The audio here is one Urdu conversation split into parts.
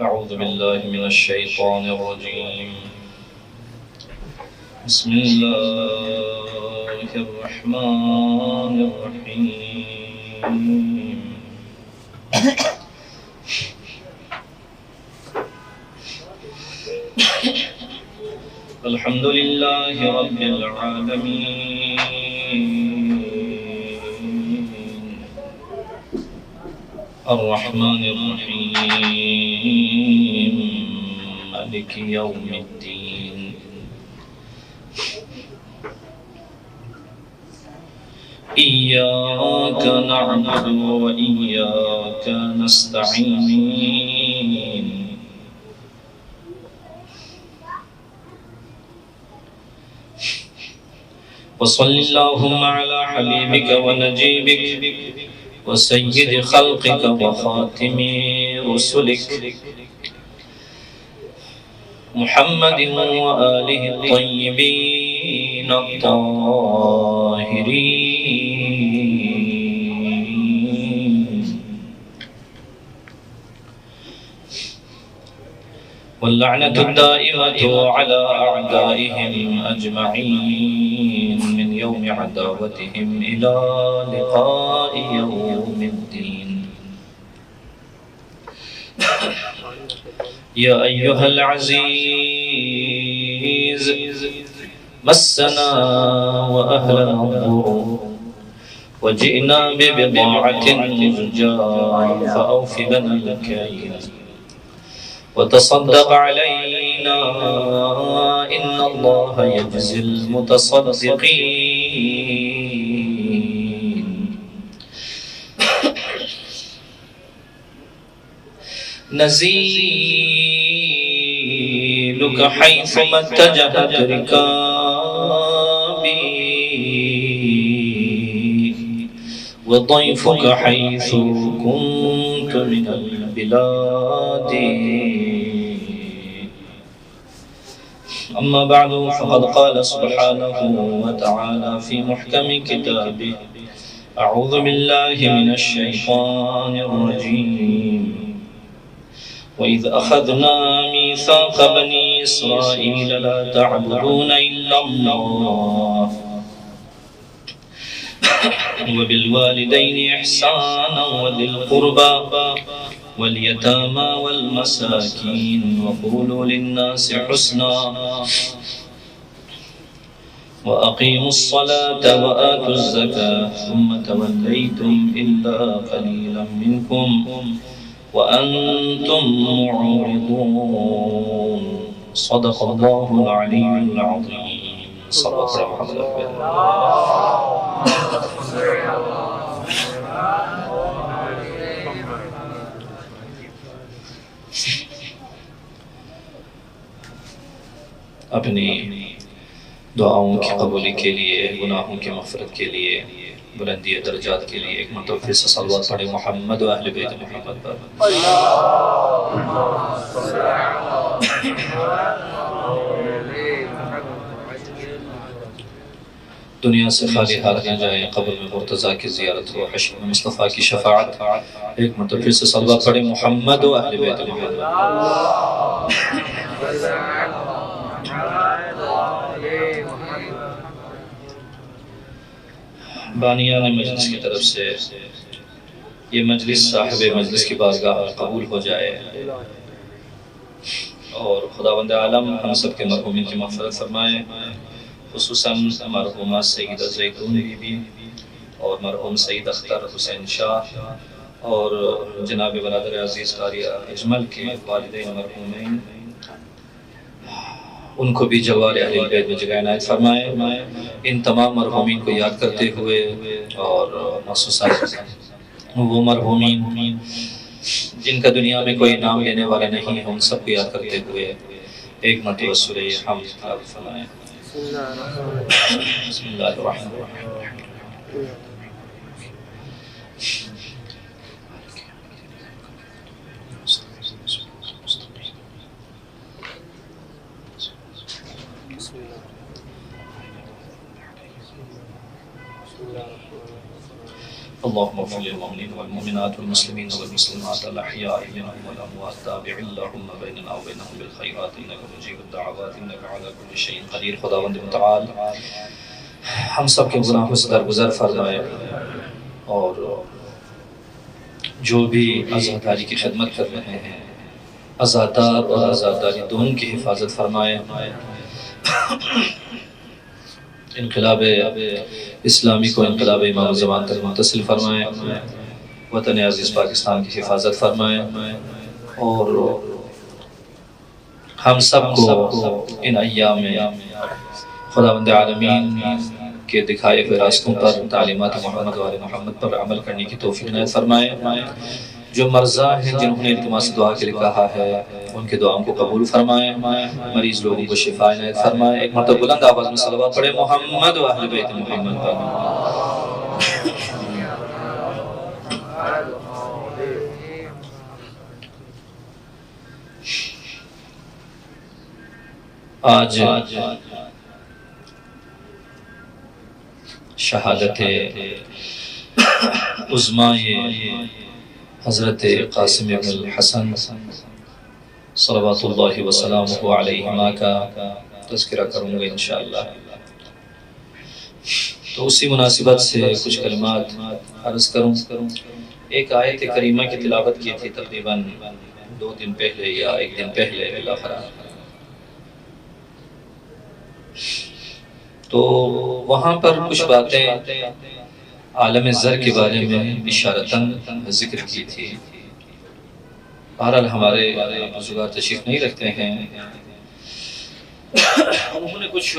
أعوذ بالله من الشيطان الرجيم. بسم الله الرحمن الرحيم. الحمد لله رب العالمين، الرحمن الرحيم، مالك يوم الدين. إياك نعبد وإياك نستعين. وصل اللهم على حبيبك ونجيبك وسيد خلقك وخاتم رسلك محمد وآله الطيبين الطاهرين، واللعنة الدائمة على أعدائهم أجمعين من يوم عداوتهم إلى لقاء يوم الدين. يا أيها العزيز مسنا وأهلنا الضر وجئنا ببضاعة مزجاة فأوف لنا الكيل وتصدق علينا إن الله يجزي المتصدقين. نزيلك حيثما اتجهت ركابي وضيفك حيث كنت من البلاد. أما بعد، فقد قال سبحانه وتعالى في محكم كتابه: أعوذ بالله من الشيطان الرجيم. وإذ أخذنا ميثاق بني إسرائيل لا تعبدون إلا الله وبالوالدين إحسانا وذي القربى واليتامى والمساكين وقولوا للناس حسنا وأقيموا الصلاة وآتوا الزكاة ثم توليتم إلا قليلا منكم وأنتم معرضون. صدق الله العلي العظيم. صلى الله عليه وسلم. اپنی دعاؤں کی قبولی کے لیے، گناہوں کی مغفرت کے لیے، بلندی درجات کے لیے ایک مرتبہ پھر سے صلوات پڑھیں محمد و اہل بیت محمد پر. دنیا سے خالی ہاتھ نہ جائیں، قبر میں مرتضیٰ کی زیارت ہو، حشر میں مصطفیٰ کی شفاعت. ایک مرتبہ پھر سے صلوات پڑھیں محمد و اہل بیت محمد پر. بانیان مجلس کی طرف سے یہ مجلس صاحب مجلس کی بارگاہ میں قبول ہو جائے اور خداوند عالم ہم سب کے مرحومین کی مغفرت فرمائے، خصوصاً مرحومہ سیدہ زیتون بی بی اور مرحوم سید اختر حسین شاہ اور جناب برادر عزیز قاری اجمل کے والدین مرحومین، ان کو بھی جوار اہل بیت میں جگہ عنایت فرمائے. ان تمام مرحومین کو یاد کرتے ہوئے اور مخصوصاً وہ مرحومین جن کا دنیا میں کوئی نام لینے والا نہیں ہے، ان سب کو یاد کرتے ہوئے ایک مرتبہ سورہ حمد تلاوت فرمائیں. بسم اللہ الرحمن الرحیم. اللهم اغفر للمؤمنين والمؤمنات والمسلمين والمسلمات الأحياء منهم والأموات تابع اللهم بيننا وبينهم بالخيرات إنك مجيب الدعوات إنك على كل شيء قدير. خداوند متعال ہم سب کے گناہوں سے درگزر فرمائے اور جو بھی عزاداری کی خدمت کر رہے ہیں عزادار اور عزاداری دونوں کی حفاظت فرمائے. انقلاب اسلامی کو انقلاب امام زمان تک متصل فرمائے. وطن عزیز پاکستان کی حفاظت فرمائے اور ہم سب کو ان ایام میں خداوند عالمین کے دکھائے ہوئے راستوں پر تعلیمات محمد و آل محمد پر عمل کرنے کی توفیق عنایت فرمائے. جو مرضى ہیں جنہوں نے التماس دعا کے لیے کہا ہے ان کے دعاؤں کو قبول فرمائے. مریض لوگوں کو شفا عنایت فرمائے. ایک مرتبہ بلند آواز میں صلوات پڑھے محمد و اہل بیت محمد پر. آج شہادت عظمائے حضرت قاسم ابن الحسن صلوات اللہ وسلامہ علیہما کا تذکرہ کروں گا انشاءاللہ. تو اسی مناسبت سے کچھ کلمات عرض کروں. ایک آیت کریمہ کی تلاوت کی تھی تقریباً 2 دن پہلے یا 1 دن پہلے بالاخرہ. تو وہاں پر کچھ باتیں عالم زر کے بارے میں اشارتاً ذکر کی تھی. بہرحال ہمارے بزرگار تشریف نہیں رکھتے ہیں. انہوں نے کچھ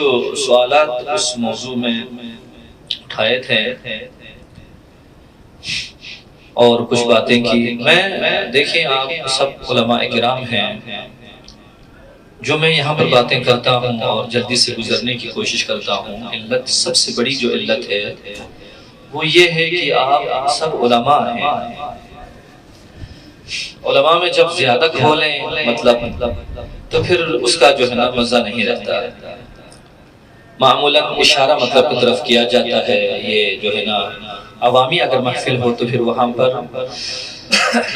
سوالات اس موضوع میں اٹھائے تھے اور کچھ باتیں کی. میں دیکھیں آپ سب علماء کرام ہیں. جو میں یہاں پر باتیں کرتا ہوں اور جلدی سے گزرنے کی کوشش کرتا ہوں. علت سب سے بڑی جو علت ہے وہ یہ ہے کہ آپ سب علماء ہیں. علماء میں جب زیادہ کھولیں مطلب تو پھر اس کا جو ہے نا مزہ نہیں رہتا. معمولاً اشارہ مطلب کی طرف کیا جاتا ہے. یہ جو ہے نا عوامی اگر محفل ہو تو پھر وہاں پر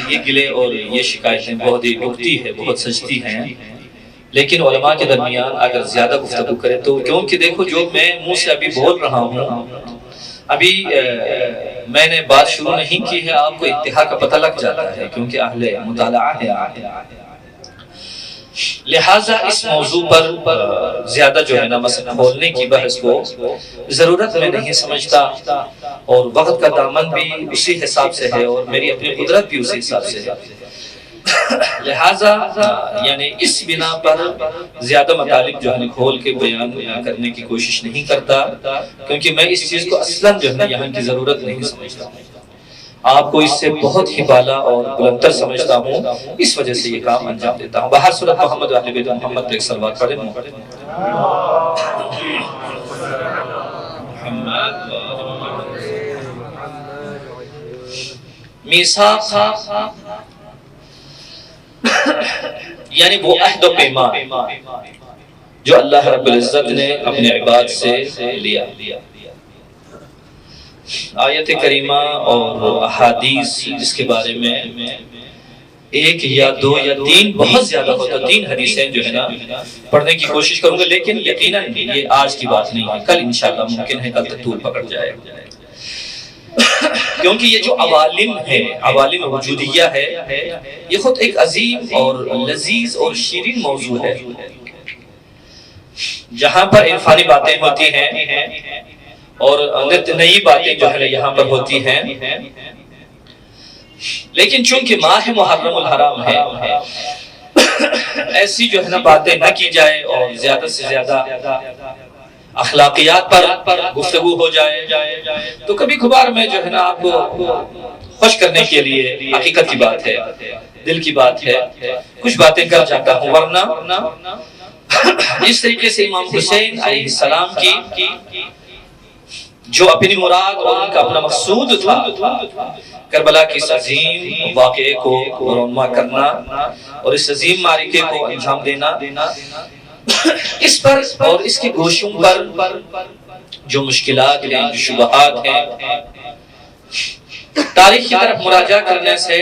یہ گلے اور یہ شکایتیں بہت ہی اٹھتی ہے بہت سجتی ہیں. لیکن علماء کے درمیان اگر زیادہ گفتگو کریں تو کیونکہ دیکھو جو میں منہ سے ابھی بول رہا ہوں ابھی میں نے بات شروع نہیں کی ہے آپ کو انتہا کا پتہ لگ جاتا ہے کیونکہ اہل مطالعہ ہے. لہٰذا اس موضوع پر زیادہ جو ہے نا مسئلہ کھولنے کی بحث کو ضرورت میں نہیں سمجھتا اور وقت کا دامن بھی اسی حساب سے ہے اور میری اپنی قدرت بھی اسی حساب سے ہے. لہٰذا یعنی اس بنا پر زیادہ مطالب جو ہے کھول کے بیان کرنے کی کوشش نہیں کرتا کیونکہ میں اس چیز کو اصلاً جو ہے یہاں کی ضرورت نہیں سمجھتا. آپ کو اس سے بہت ہی بالا اور بلندر سمجھتا ہوں اس وجہ سے یہ کام انجام دیتا ہوں. باہر صورت محمد و اہل بیت محمد پر ایک صلوات پڑھیں. میثاق یعنی وہ عہد و پیمان جو اللہ رب العزت نے اپنے عباد سے لیا. آیت کریمہ اور احادیث جس کے بارے میں 1 یا 2 یا 3 بہت زیادہ ہوتا 3 حدیثیں جو ہے نا پڑھنے کی کوشش کروں گا. لیکن یقیناً یہ آج کی بات نہیں ہے. کل انشاءاللہ ممکن ہے کل تک طول پکڑ جائے کیونکہ یہ جو عوالم ہے عوالم وجودیہ ہے یہ خود ایک عظیم اور لذیذ اور شیرین موضوع ہے. جہاں پر عرفانی باتیں ہوتی ہیں اور نئی باتیں جو ہے یہاں پر ہوتی ہیں لیکن چونکہ ماہ محرم الحرام ہے ایسی جو ہے نا باتیں نہ کی جائے اور زیادہ سے زیادہ اخلاقیات پر گفتگو ہو جائے تو کبھی کبھار میں جو ہے نا آپ کو خوش کرنے کے لیے حقیقت کی بات ہے دل کی بات ہے کچھ باتیں کر جاتا ہوں. ورنہ اس طریقے سے امام حسین علیہ السلام کی جو اپنی مراد اور ان کا اپنا مقصود تھا کربلا کی اس عظیم واقعے کو رونما کرنا اور اس عظیم معرکے کو انجام دینا اس پر اور اس کے گوشوں پر جو مشکلات ہیں جو شبہات ہیں تاریخ کی طرف مراجعہ کرنے سے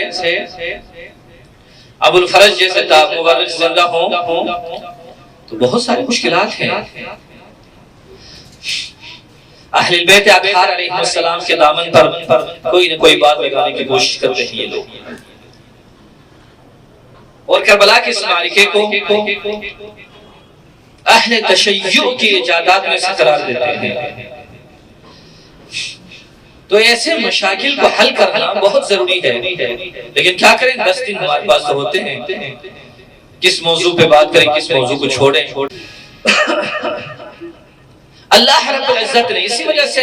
ابو الفرج جیسے مورخ زندہ ہوں تو بہت ساری مشکلات ہیں. اہل البیت اطہار علیہ السلام کے دامن پر کوئی نہ کوئی بات لگانے کی کوشش کرتے ہیں یہ لوگ، اور کربلا کے اس معرکے کو اہل تشیع کی ایجادات میں سے قرار دیتے ہیں. تو ایسے مشاکل کو حل کرنا بہت ضروری ہے، لیکن کیا کریں 10 دن ہمارے پاس تو ہوتے ہیں، کس موضوع پہ بات کریں، کس موضوع کو چھوڑیں. اللہ رب العزت نے اسی وجہ سے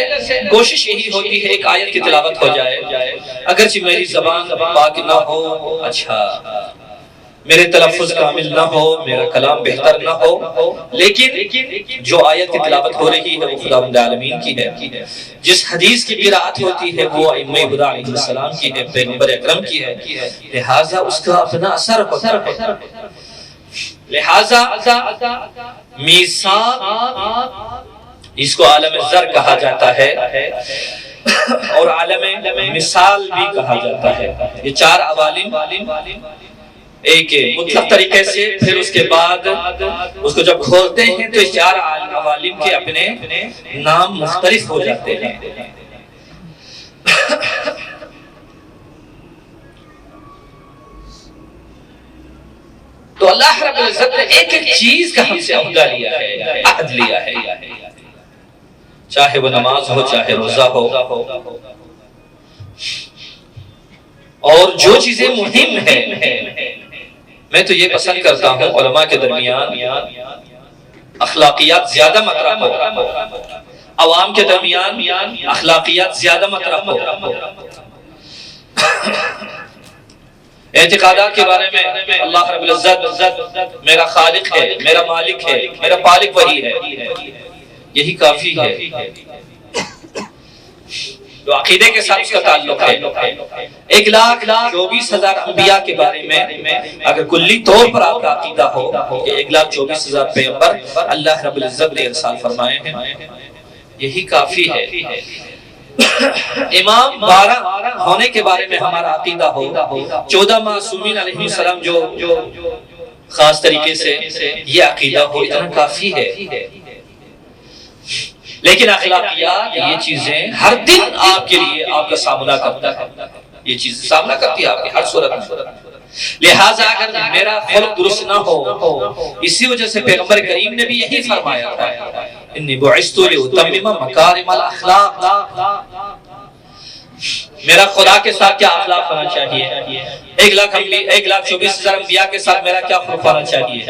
کوشش یہی ہوتی ہے ایک آیت کی تلاوت ہو جائے، اگرچہ میری زبان پاک نہ ہو، اچھا میرے تلفظ کامل نہ ہو، میرا کلام بہتر نہ ہو، لیکن جو آیت کی تلاوت ہو رہی ہے وہ خداوند عالمین کی ہے، جس حدیث کی قرأت ہوتی ہے وہ ائمہ خدا علیہ السلام کی ہے، پیغمبر اکرم کی ہے، لہٰذا اس کا اپنا اثر ہوتا ہے. لہٰذا میثاق اس کو عالم زر کہا جاتا ہے اور عالم مثال بھی کہا جاتا ہے. یہ 4 عوالم ایک مطلق طریقے سے، پھر اس کے بعد اس کو جب کھولتے ہیں تو اس 4 عوالم کے اپنے نام مختلف ہو جاتے ہیں. تو اللہ رب العزت نے ایک ایک چیز کا ہم سے عہدہ لیا ہے، عہد لیا ہے، چاہے وہ نماز ہو، چاہے روزہ ہو، اور جو چیزیں مہم ہیں. میں تو یہ پسند کرتا ہوں علماء کے درمیان اخلاقیات زیادہ مطرح ہو، عوام کے درمیان اخلاقیات زیادہ مطرح ہو. اعتقادات کے بارے میں اللہ رب العزت میرا خالق ہے، میرا مالک ہے، میرا پالک وہی ہے، یہی کافی ہے. جو عقیدے کے ساتھ اس کا تعلق ہے. 1,24,000 انبیاء کے بارے میں اگر کلی طور پر آپ کا عقیدہ ہو کہ 1,24,000 پیغمبر اللہ رب العزت نے ارسال فرمائے ہیں، یہی کافی ہے. امام 12 ہونے کے بارے میں ہمارا عقیدہ ہو، 14 معصومین علیہ السلام جو خاص طریقے سے یہ عقیدہ ہو، اتنا کافی ہے. لیکن اخلاقیات یہ چیزیں ہر دن آپ کے لیے آپ کا سامنا کرتا ہے، یہ چیزیں سامنا کرتی ہے آپ کی ہر صورت میں. لہٰذا اگر میرا خلق درست نہ ہو، اسی وجہ سے پیغمبر کریم نے بھی یہی فرمایا تھا، انی بعثت لاتمم مکارم الاخلاق. میرا خدا کے ساتھ کیا اخلاق ہونا چاہیے، 1,24,000 انبیاء کے ساتھ میرا کیا خلق ہونا چاہیے،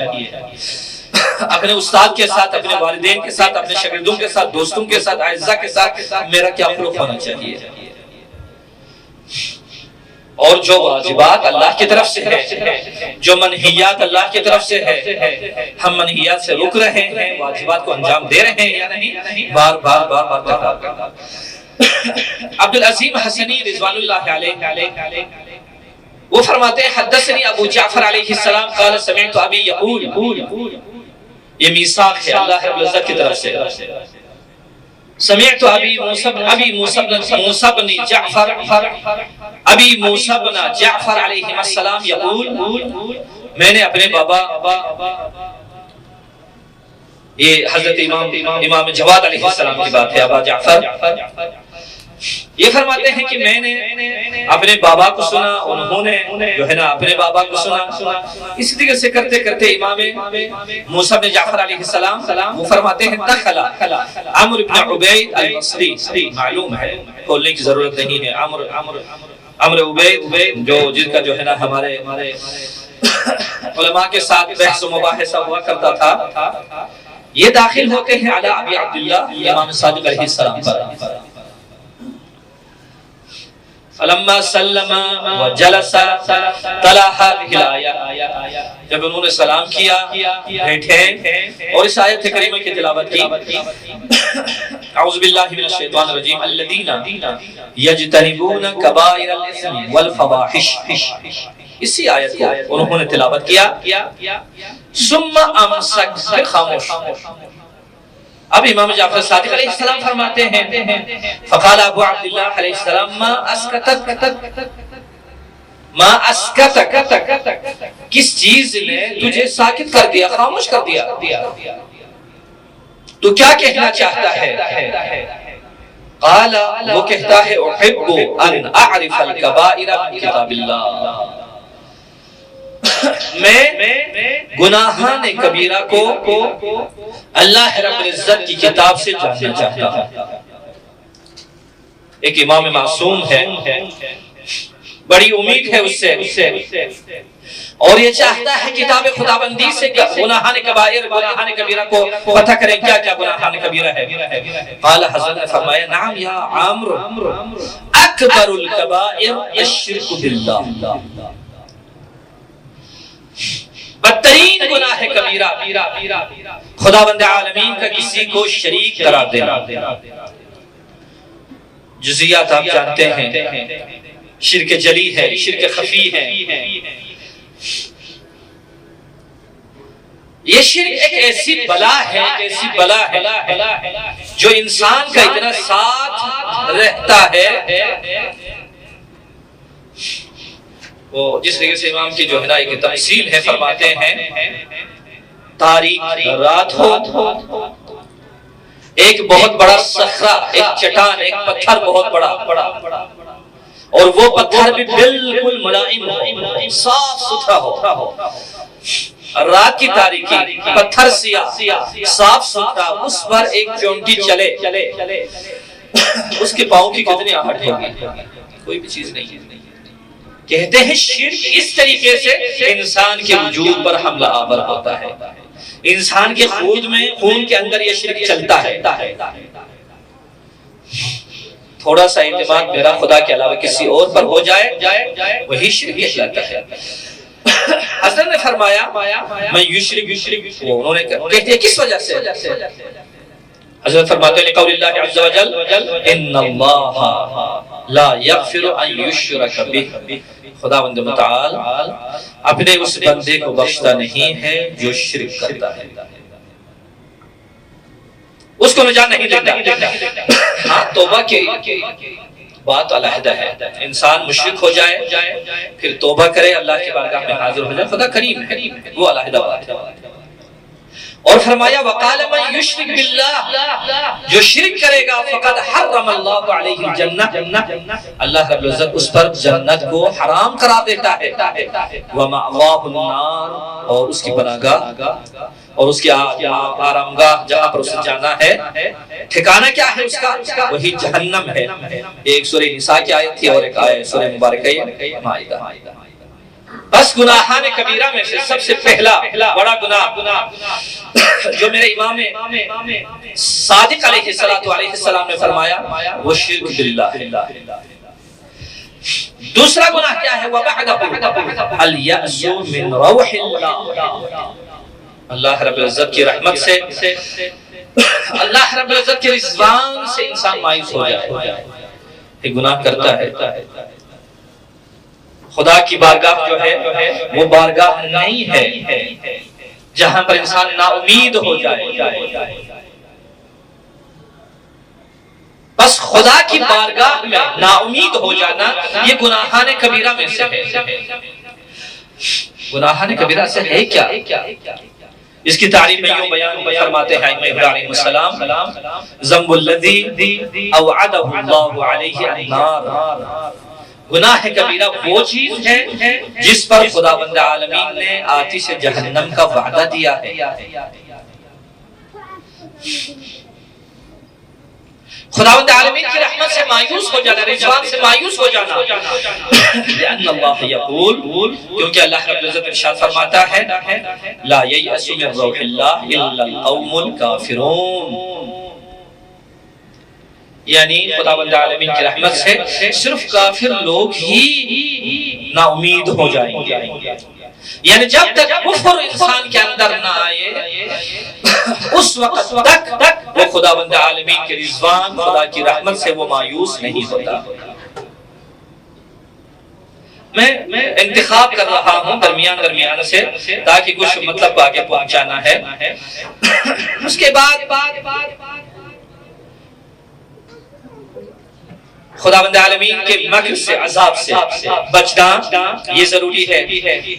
اپنے استاد کے ساتھ، اپنے والدین کے ساتھ، اپنے شاگردوں کے ساتھ، دوستوں کے ساتھ، اعزاء کے ساتھ میرا کیا خلق ہونا چاہیے. اور جو واجبات اللہ کی طرف سے ہے، جو منہیات اللہ کی طرف سے ہے، ہم منہیات سے رک رہے ہیں، واجبات کو انجام دے رہے ہیں یا نہیں، بار بار تکرار کرنا. عبدالعظیم حسنی رضوان اللہ علیہ وہ فرماتے ہیں حدثنی ابو جعفر علیہ السلام قال سمعت ابی یقول، یہ میثاق ہے اللہ رب العزت کی طرف سے. سمعت ابی موسیٰ بن جعفر علیہ السلام یقول، میں نے اپنے بابا، یہ حضرت امام جواد علیہ السلام کی بات ہے، ابا جعفر یہ فرماتے ہیں کہ میں نے اپنے بابا کو سنا، انہوں نے جو ہے نا اپنے بابا کو سنا. اسی طرح سے کرتے کرتے امام موسیٰ بن جعفر علیہ السلام وہ فرماتے ہیں دخل عمرو بن عبید البصری، معلوم ہے کھولنے کی ضرورت نہیں ہے، عمرو عبید جو جن کا جو ہے نا ہمارے علماء کے ساتھ بحث و مباحثہ ہوا کرتا تھا، یہ داخل ہوتے ہیں علی ابی عبداللہ امام صادق علیہ السلام پر. فلما سلم وجلس تلا هذه الآية، جب انہوں نے سلام کیا، بیٹھے اور اس آیت کریمہ کی تلاوت کی، اعوذ باللہ من الشیطان الرجیم الذین یجتنبون کبائر الاثم والفواحش، اسی آیت کو انہوں نے تلاوت کیا. ثم امسک، پھر خاموش. اب امام جعفر صادق علیہ السلام فرماتے ہیں فقال ابو عبداللہ علیہ السلام ما اسکتک، کس چیز نے تجھے ساکت کر دیا، خاموش کر دیا، تو کیا کہنا چاہتا ہے؟ قال وہ کہتا ہے احب ان اعرف الکبائر من کتاب اللہ، میں گناہان کبیرہ کو اللہ رب العزت کی کتاب سے جاننا چاہتا ہوں۔ ایک امام معصوم ہے، بڑی امید ہے اس سے، اور یہ چاہتا ہے کتاب خداوندی سے گناہان کبائر، گناہان کبیرہ کو پتہ کریں کیا کیا گناہان کبیرہ ہے۔ قال حضرت نے فرمایا نعم یا عمرو، اکبر الکبائر الشرک باللہ، بدترین گناہ کبیرہ خداوند عالمین کا کسی کو شریک قرار دینا۔ جزیات آپ جانتے ہیں، شرک جلی ہے، شرک خفی ہے۔ یہ شرک ایک ایسی بلا ہے جو انسان کا اتنا ساتھ رہتا ہے، وہ جس طریقے سے امام کی جو ہے نا ایک تفصیل ہے، فرماتے ہیں تاریک رات ہو، ایک بہت بڑا صخرہ، ایک چٹان، ایک پتھر بہت بڑا، اور وہ پتھر بھی بالکل ملائم ہو، صاف ستھرا ہو، رات کی تاریکی، پتھر سیاہ، صاف ستھرا، اس پر ایک چونٹی چلے، اس کے پاؤں کی کتنی آہٹ ہوگی، کوئی بھی چیز نہیں ہے۔ کہتے ہیں شرک اس طریقے سے انسان کے وجود پر حملہ آور ہوتا ہے، انسان کے خون کے اندر یہ شرک چلتا ہے۔ تھوڑا سا اعتماد میرا خدا کے علاوہ کسی اور پر ہو جائے، وہی شرک کہلاتا ہے۔ حضرت نے فرمایا میں یشرک، انہوں نے کہتے ہیں کس وجہ سے؟ حضرت فرماتے ہیں لقول اللہ عز وجل ان اللہ لا یغفر ان یشرک بہ، خداوند متعال اپنے اس بندے کو بخشتا نہیں ہے جو شرک کرتا ہے، اس کو نجات نہیں دیتا۔ ہاں توبہ کی بات علیحدہ ہے، انسان مشرک ہو جائے پھر توبہ کرے، اللہ کی بارگاہ میں حاضر ہو جائے، خدا کریم ہے، وہ علیحدہ بات ہے۔ اور فرمایا وقال من یشرک باللہ، جو شرک کرے گا فقد حرم اللہ علیہ الجنہ، اللہ رب العزت اس پر جنت کو حرام قرار دیتا ہے، ومأواہ النار، اور اس کی پناہگاہ اور اس کی آرامگاہ جہاں پر اسے جانا ہے، ٹھکانہ کیا ہے اس کا؟ وہی جہنم ہے۔ ایک سورہ نساء کی آیت تھی اور ایک آیت سورہ مبارکہ مائدہ۔ بس گناہان کبیرہ میں سے سب سے پہلا بڑا گناہ جو میرے امام صادق علیہ السلام نے فرمایا وہ شرک باللہ ہے۔ دوسرا گناہ کیا ہے؟ وَبَعْدَهُ الْيَأْسُ مِنْ رَوْحِ اللَّهِ، اللہ رب العزت کی رحمت سے، اللہ رب العزت کے رضوان سے انسان مایوس ہو جائے۔ یہ گناہ کرتا ہے، خدا کی بارگاہ جو ہے وہ بارگاہ نہیں ہے جہاں پر انسان نا امید ہو جائے۔ بس خدا کی بارگاہ میں نا امید ہو جانا یہ گناہان کبیرہ میں سے ہے۔ گناہان کبیرہ سے ہے کیا؟ اس کی تعریف میں یوں بیان فرماتے ہیں ائمہ علیہ السلام، ذنب الذی اوعدہ اللہ علیہ النار، گناہ کبیرہ وہ چیز ہے جس پر خداوند عالمین نے آتش جہنم کا وعدہ دیا ہے۔ خداوند عالمین کی رحمت سے مایوس ہو جانا، رضوان سے مایوس ہو جانا، لأن اللہ یقول، کیونکہ اللہ رب العزت ارشاد فرماتا ہے لا ییأس من روح اللہ الا القوم الکافرون، یعنی خداوند عالمین کی رحمت سے صرف کافر لوگ ہی نا امید ہو جائیں گے۔ یعنی جب تک کفر انسان کے اندر نہ آئے اس وقت تک وہ خداوند عالمین کے رضوان، خدا کی رحمت سے وہ مایوس نہیں ہوتا۔ میں انتخاب کر رہا ہوں درمیان سے تاکہ کچھ مطلب کو آگے پہنچانا ہے۔ اس کے بعد خداوند عالمین کے مکر سے، عذاب سے بچنا یہ ضروری ہے،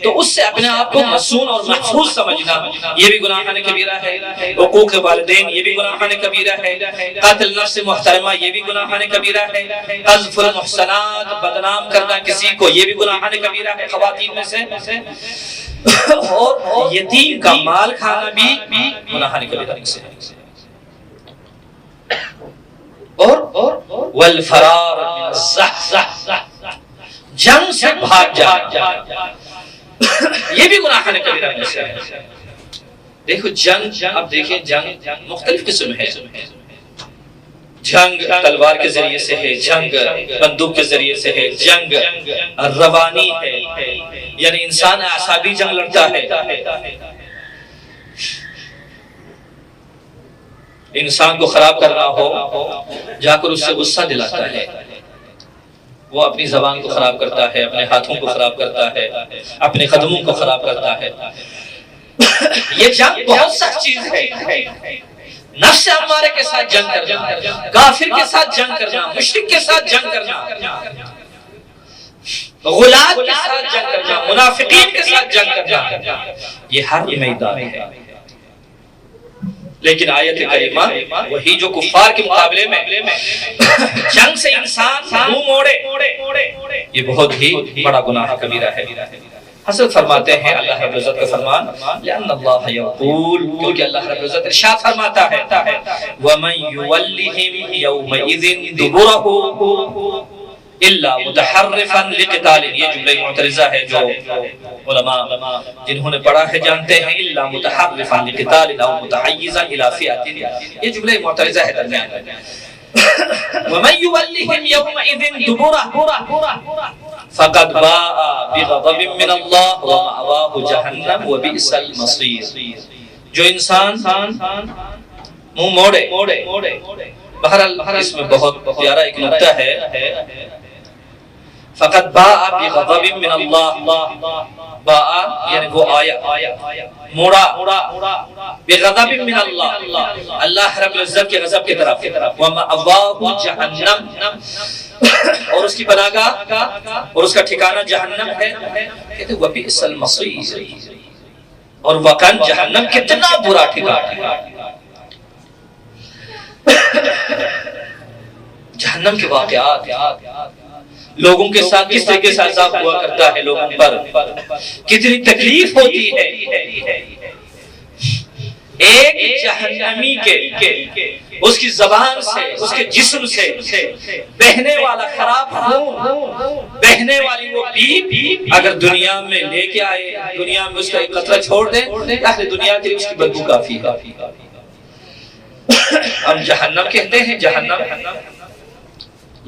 تو اس سے اپنے آپ کو معصوم اور محفوظ سمجھنا یہ بھی گناہان کبیرہ ہے۔ حقوق والدین یہ بھی گناہان کبیرہ ہے۔ قتل نفس محترمہ یہ بھی گناہان کبیرہ ہے۔ قذف المحصنات، بدنام کرنا کسی کو، یہ بھی گناہان کبیرہ ہے خواتین میں سے۔ اور یتیم کا مال کھانا بھی گناہان کبیرہ میں سے ہے۔ اور والفرار من الزحف، جنگ سے بھاگ جانا یہ بھی گناہان کبیرہ میں سے ہے۔ دیکھو جنگ، اب دیکھیں جنگ مختلف قسم ہے۔ جنگ تلوار کے ذریعے سے ہے، جنگ بندوق کے ذریعے سے ہے، جنگ روانی ہے، یعنی انسان اعصابی جنگ لڑتا ہے۔ انسان کو خراب کرنا ہو، جا کر اس سے غصہ دلاتا ہے، وہ اپنی زبان کو خراب کرتا ہے، اپنے ہاتھوں کو خراب کرتا ہے، اپنے قدموں کو خراب کرتا ہے۔ یہ جنگ بہت سخت چیز ہے۔ نفس امارے کے ساتھ جنگ کرنا، کافر کے ساتھ جنگ کرنا، مشرک کے ساتھ جنگ کرنا، غلاۃ کے ساتھ جنگ کرنا، منافقین کے ساتھ جنگ کرنا، یہ ہر میدان ہے۔ لیکن آیت کریمہ وہی جو کفار کے مقابلے میں جنگ سے انسان منہ موڑے، یہ بہت ہی بڑا گناہ کبیرہ ہے۔ حضرت فرماتے ہیں اللہ رب العزت کا فرمان، لأن اللہ یقول، کیونکہ اللہ رب العزت ارشاد فرماتا ہے وَمَن يُوَلِّهِمْ يَوْمَئِذٍ دُبُرَهُ إِلَّا مُتَحَرِّفًا لِقِتَالٍ، یہ جملہ معترضہ ہے جو علماء جنہوں نے پڑھا ہے جانتے ہیں، إِلَّا مُتَحَرِّفًا لِقِتَالٍ أَوْ مُتَحَيِّزًا إِلَى فِئَةٍ، یہ جملہ معترضہ ہے درمیان میں۔ وَمَن يُوَلِّهِمْ يَوْمَئِذٍ دُبُرَهُ فقد باء بغضب من اللہ ومأواہ جہنم وبئس المصیر، جو انسان منہ موڑے، بہرحال اس میں بہت پیارا ایک نکتہ ہے، فقد باء بغضب من اللہ، باء یعنی وہ آیا، موڑا بغضب من اللہ، اللہ رب العزت کے غضب کی طرف، ومأواہ جہنم، اور اس کی پناہگاہ اور اس کا ٹھکانہ جہنم ہے۔ کہتے وَبِئْسَ الْمَصِيرُ، اور وقن جہنم کتنا برا ٹھکانہ۔ جہنم کے واقعات لوگوں کے ساتھ کس طریقے سے عذاب ہوا کرتا ہے، لوگوں پر کتنی تکلیف ہوتی ہے۔ ایک جہنمی کے اس کی زبان سے، اس کے جسم سے بہنے والا خراب خون، بہنے والی وہ پیپ اگر دنیا میں لے کے آئے، دنیا میں اس کا ایک قطرہ چھوڑ دیں، اہل دنیا کے لیے اس کی بدبو کافی ہے۔ ہم جہنم کہتے ہیں جہنم،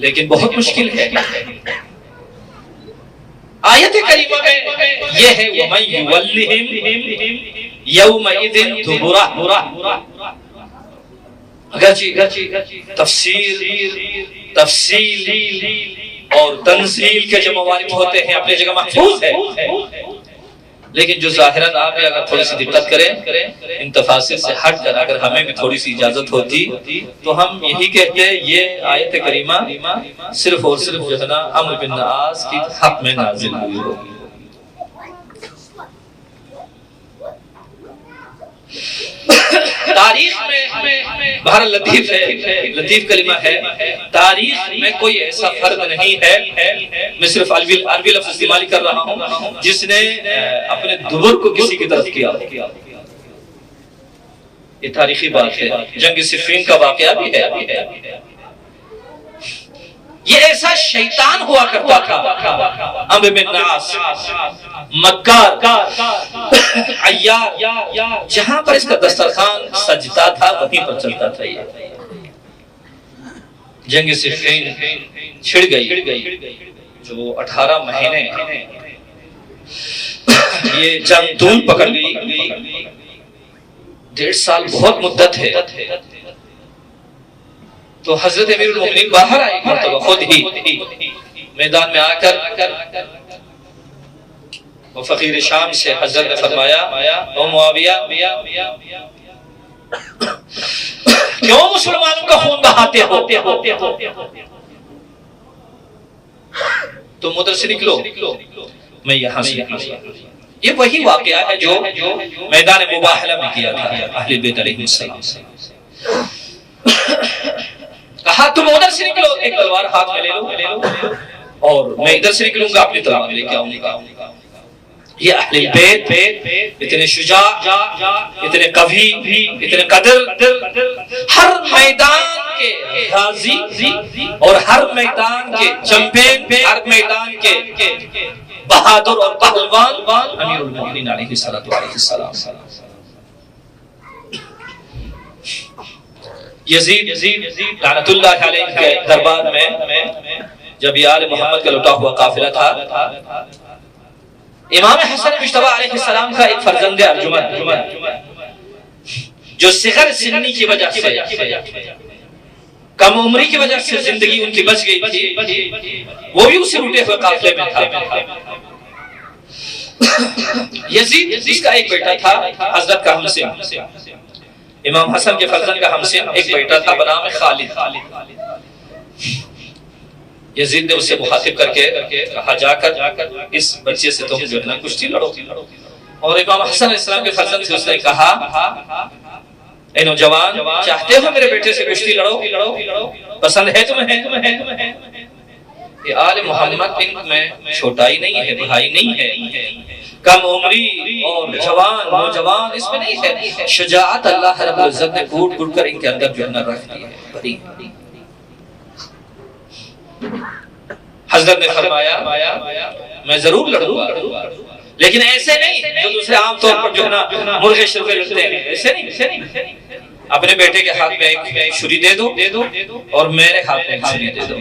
لیکن بہت مشکل ہے۔ آیت کریمہ میں یہ ہے وَمَن يُوَلِّهِمْ يَوْمَئِذٍ دُبُرَهُ، اگرچہ تفصیل اور تنزیل کے جو موارد ہوتے ہیں اپنی جگہ محفوظ ہے، لیکن جو ظاہراً آپ بھی اگر تھوڑی سی دقت کریں ان تفاصیل سے ہٹ کر اگر ہمیں بھی تھوڑی سی اجازت ہوتی تو ہم یہی کہتے ہیں یہ آیت کریمہ صرف اور صرف جو ہے نا امر بالنعاس کی حق میں نازل ہوئی ہوگی۔ تاریخ میں بہر لطیف ہے، لطیف کلمہ ہے، تاریخ میں کوئی ایسا فرد نہیں ہے، میں صرف عربی لفظ استعمال کر رہا ہوں، جس نے اپنے دبر کو کسی کی طرف کیا۔ یہ تاریخی بات ہے، جنگ صفین کا واقعہ بھی ہے۔ یہ ایسا شیطان ہوا کرتا تھا، امر بالنعاس، مکار، عیار، جہاں پر اس کا دسترخوان سجتا تھا وہیں پر چلتا تھا۔ یہ جنگ صفین چھڑ گئی، جو 18 مہینے یہ جنگ طول پکڑ گئی، 1.5 سال بہت مدت ہے۔ تو حضرت امیر المومنین باہر آئے مرتبہ خود ہی میدان میں آ کر وہ فقیر شام سے حضرت نے فرمایا او معاویہ کیوں مسلمانوں کا خون بہاتے ہو؟ تم ادھر سے نکلو، میں یہاں سے نکلوں۔ یہ وہی واقعہ ہے جو میدان مباہلہ میں کیا تھا اہل بیت علیہ السلام سے۔ کہا تم ادھر سے نکلو، ایک تلوار ہاتھ میں لے لو اور میں ادھر سے نکلوں گا اپنی تلوار لے کے آؤں گا۔ یہ اہل بیت اتنے شجاع، اتنے قوی، اتنے قدر، ہر میدان کے غازی اور ہر میدان کے چمپئن، ہر میدان کے بہادر اور پہلوان امیر المومنین علیہ السلام۔ یزید لعنت اللہ علیہ کے دربار میں جب یہ آل محمد کا لٹا ہوا قافلہ تھا، امام حسن مجتبی علیہ السلام کا ایک فرزند ارجمند جو صغر سنی کی وجہ سے، کم عمری کی وجہ سے زندگی ان کی بچ گئی تھی، وہ بھی اسی لٹے ہوئے قافلے میں تھا۔ یزید جس کا ایک بیٹا تھا حضرت کا ہمسن، امام حسن کے فرزند کا ہمسن ایک بیٹا تھا بنام خالد۔ یزید نے اسے مخاطب کر کے کہا جا کر اس بچے سے تم جو ہے نا کشتی لڑو۔ اور امام حسن علیہ السلام کے فرزند سے اس نے کہا اے نوجوان، چاہتے ہو میرے بیٹے سے کشتی لڑو؟ پسند ہے تمہیں؟ یہ آل محمد ان میں چھوٹائی نہیں ہے، بڑھائی نہیں ہے، کم عمری اور جوان نوجوان اس میں نہیں ہے، شجاعت اللہ رب العزت نے گھوٹ گھوٹ کر ان کے اندر جو ہے نا رکھ دی ہے، بڑی۔ حضرت نے فرمایا میں ضرور لڑوں گا، لیکن ایسے نہیں جو دوسرے عام طور پر جو ہے نا مرغے شرغے لڑتے ہیں، ایسے نہیں۔ اپنے بیٹے کے ہاتھ میں ایک چھری دے دو اور میرے ہاتھ میں ایک چھری دے دو،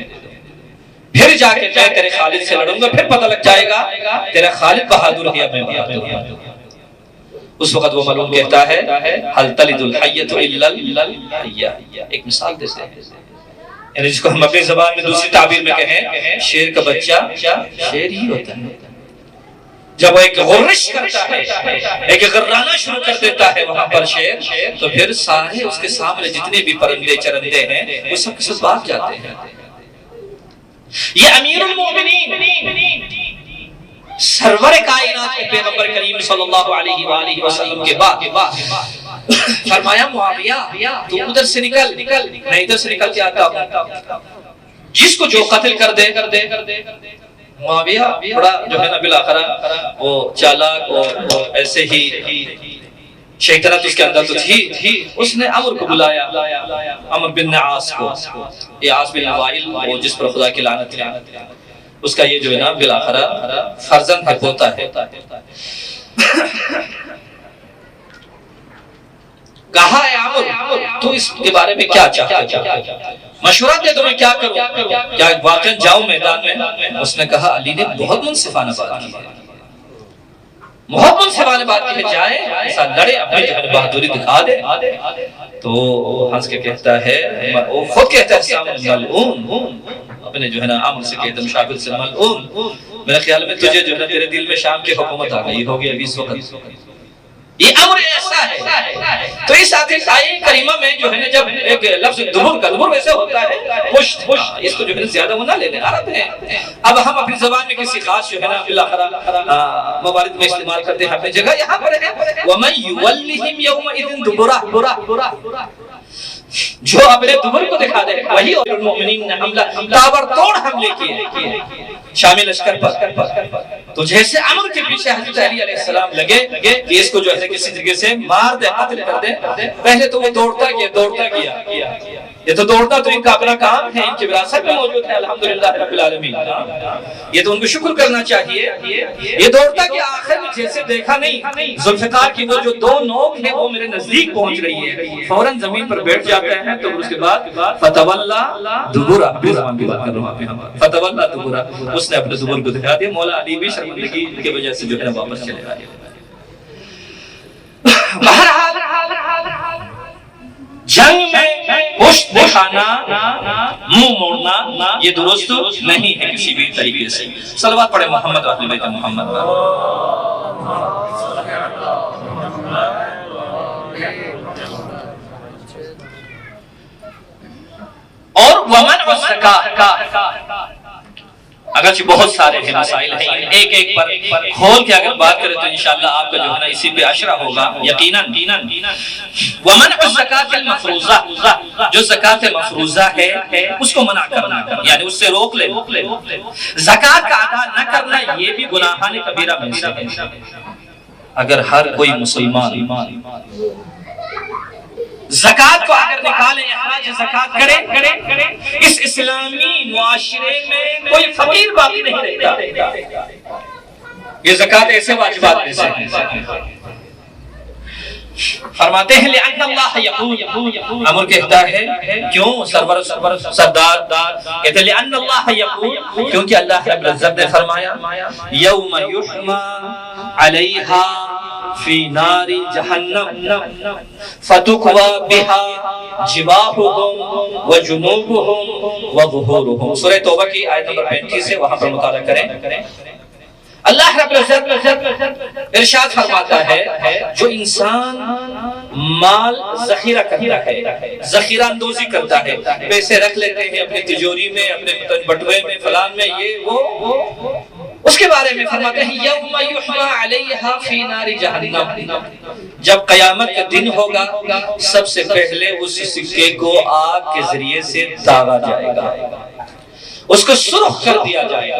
پھر جا کے میں تیرے خالد سے لڑوں گا، پھر پتہ لگ جائے گا تیرا خالد بہادر ہے یا میں بہادر ہوں۔ اس وقت وہ ملعون کہتا ہے حل تلد الحیۃ الا الحیہ، ایک مثال دیتے ہیں، یعنی جس کو ہم اپنی زبان میں دوسری تعبیر میں کہیں شیر کا بچہ شیر ہی ہوتا ہے۔ جب وہ ایک غرش کرتا ہے، ایک غرانہ شروع کر دیتا ہے وہاں پر شیر، تو پھر سارے اس کے سامنے جتنے بھی پرندے چرندے ہیں وہ سب کے سب بھاگ جاتے ہیں۔ یہ امیر المومنین سرور کائنات کے پیغمبر کریم صلی اللہ علیہ وآلہ وسلم کے بعد فرمایا معاویہ تو ادھر سے نکل، میں ادھر سے نکل کے آتا ہوں، جس کو جو قتل کر دے۔ معاویہ بڑا جو ہے نا بالآخرہ وہ چالاک اور ایسے ہی شیطنت اس کے اندر تو تھی، اس نے عمر کو بلایا، عمر بن عاص کو، یہ عاص بن وائل وہ جس پر خدا کی لعنت ہے، اس کا یہ جو ہے نا بالآخرہ فرزند ہے، پوتا ہے۔ کہا اے عمر تو اس کے بارے میں کیا چاہتا ہے، مشورہ دے تو میں کیا کروں، کیا واقعا جاؤں میدان میں؟ اس نے کہا علی نے بہت منصفانہ بات کی ہے، بہت منصفانہ بات کی ہے، جائے ایسا لڑے، اپنی جو ہے بہادری دکھا دے۔ تو ہنس کے کہتا ہے، وہ خود کہتا ہے سامنے ملعون، اپنے جو ہے نا عمر سے کہتا مشاغل سے ملعون، میرے خیال میں تجھے جو ہے تیرے دل میں شام کی حکومت آ گئی ہوگی ابھی اس وقت۔ یہ امر ایسا ہے۔ تو اس آیت کریمہ میں جو ہے نا جب ایک لفظ دبر کا، دبر ویسے ہوتا ہے پشت، اس کو جو ہے زیادہ وہ نہ لینے، عرب ہے۔ اب ہم اپنی زبان میں کسی خاص جو ہے نا بالآخرہ موارد میں استعمال کرتے ہیں، اپنی جگہ یہاں پر ہے وَمَن يُوَلِّهِمْ يَوْمَئِذٍ دُبُرَهُ، جو اپنے دبر کو دکھا دے، وہی اور المؤمنین نے حملہ تابڑتوڑ حملے کیے شامی لشکر پر۔ تو جیسے عمر کے پیچھے حضرت علی علیہ السلام لگے کہ اس کو جو ہے کسی طریقے سے مار دے، قتل کر دے، پہلے تو وہ دوڑتا کیا، یہ تو دوڑتا تو ان کا اپنا کام ہے، ان کی وراثت میں موجود ہے الحمدللہ رب العالمین، یہ تو ان کو شکر کرنا چاہیے۔ یہ دوڑتا کہ آخر میں جیسے دیکھا نہیں ذوالفقار کی وہ جو دو نوک ہیں وہ میرے نزدیک پہنچ رہی ہے، فوراً زمین پر بیٹھ جاتا ہے۔ تو اس کے بعد فتولا دبرا، اپنی زبان کی بات کر رہا ہوں، فتولا دبرا، اس نے اپنے دبر کو دکھا دیا۔ مولا علی بھی شرمندگی کی وجہ سے جو ہے واپس چلے آئے۔ بہرحال جنگ میں پشت دکھانا، منہ موڑنا یہ درست نہیں ہے کسی بھی طریقے سے۔ صلوات پڑھے محمد و اہل بیت محمد۔ الزکاۃ، اگرچہ بہت سارے ہیں مسائل ہیں، ایک ایک پر کھول کے اگر بات کریں تو انشاءاللہ آپ کا جو ہے نا اسی پہ اشرح ہوگا یقیناً۔ ومنع الزکاۃ المفروضہ، جو زکوٰۃ مفروضہ ہے اس کو منع کرنا، یعنی اس سے روک لے۔ زکوٰۃ کا ادا نہ کرنا یہ بھی گناہان کبیرہ میں سے ہے۔ اگر ہر کوئی مسلمان زکوٰۃ کو اگر نکالے، اخراج زکوٰۃ کرے، اس اسلامی معاشرے میں کوئی فقیر باقی نہیں رہتا۔ یہ زکوٰۃ ایسے واجبات میں سے ہے۔ فرماتے ہیں لأن اللہ یقول، امر کہتا ہے کیوں سردار کہتے ہیں لأن اللہ یقول، کیونکہ اللہ رب العزت نے فرمایا یوم یحمى علیہا فی نار جہنم فتکوی بها جباہہم وجنوبہم وظہورہم۔ سورہ توبہ کی آیت نمبر 35 ہے، وہاں پر مطالعہ کریں۔ اللہ رب العزت ارشاد فرماتا ہے جو انسان مال ذخیرہ کرتا ہے، ذخیرہ اندوزی کرتا ہے، پیسے رکھ لیتے ہیں اپنی تجوری میں، اپنے بٹوے میں، فلان میں، یہ وہ، اس کے بارے میں فرماتے ہیں یوم یحمى علیہا فی نار جہنم، جب قیامت کا دن ہوگا سب سے پہلے اس سکے کو آگ کے ذریعے سے داغا جائے گا، اس کو سرخ کر دیا جائے گا۔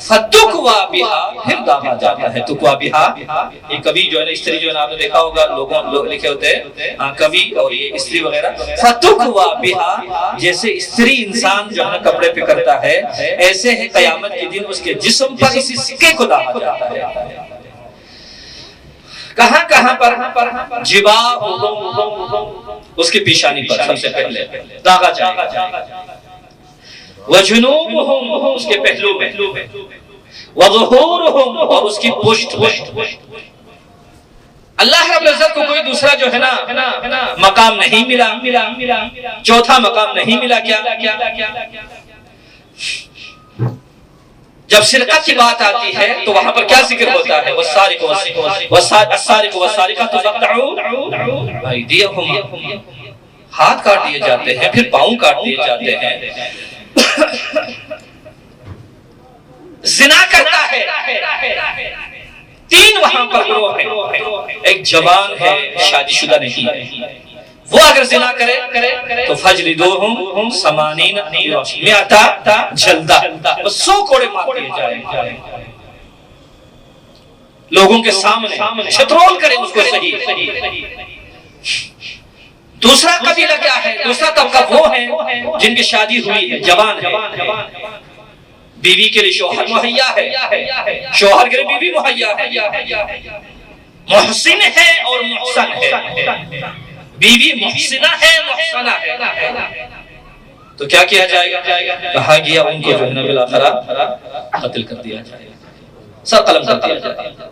فتکوی بها، پھر داغا جاتا ہے۔ تکوی بها، یہ کبھی جو ہے نا استری جو ہے نا آپ نے دیکھا ہوگا لوگ لکھے ہوتے ہیں کبھی، اور یہ استری وغیرہ۔ فتکوی بها، جیسے استری انسان جو ہے نا کپڑے پہ کرتا ہے، ایسے ہے قیامت کے دن اس کے جسم پر اسی سکے کو داغا جاتا ہے۔ کہاں کہاں پر؟ جباہہم، اس کی پیشانی پر سب سے پہلے داغا جائے گا، وجنوبہم، اس کے پہلو میں، وظہورہم، اور اس کی پشت میں۔ اللہ رب العزت کو کوئی دوسرا جو ہے نا مقام نہیں ملا، چوتھا مقام نہیں ملا۔ کیا؟ جب سرقت کی بات آتی ہے تو وہاں پر کیا ذکر ہوتا ہے؟ والسارق والسارقۃ فاقطعوا ایدیہہما، ہاتھ کاٹ دیے جاتے ہیں، پھر پاؤں کاٹ دیے جاتے ہیں۔ زنا کرتا ہے، تین وہاں پر گروہ ہیں، ایک جوان ہے شادی شدہ نہیں ہے، وہ اگر زنا کرے تو فجلدوہم 80 جلدہ، 100 کوڑے مار دیے جائیں، لوگوں کے سامنے چھترول کرے اس کو صحیح۔ دوسرا قبیلہ کیا ہے؟ دوسرا طبقہ وہ ہیں جن کی شادی ہوئی ہے، جوان ہے، بیوی کے لیے شوہر مہیا ہے، شوہر کے لیے بیوی مہیا ہے، محسن ہے اور محسن ہے، بیوی محسنہ ہے، محسنہ ہے، تو کیا کیا جائے گا؟ کہا گیا ان کو جو ہے نا بالآخرہ قتل کر دیا جائے گا، سب قلم کر دیا جائے گا۔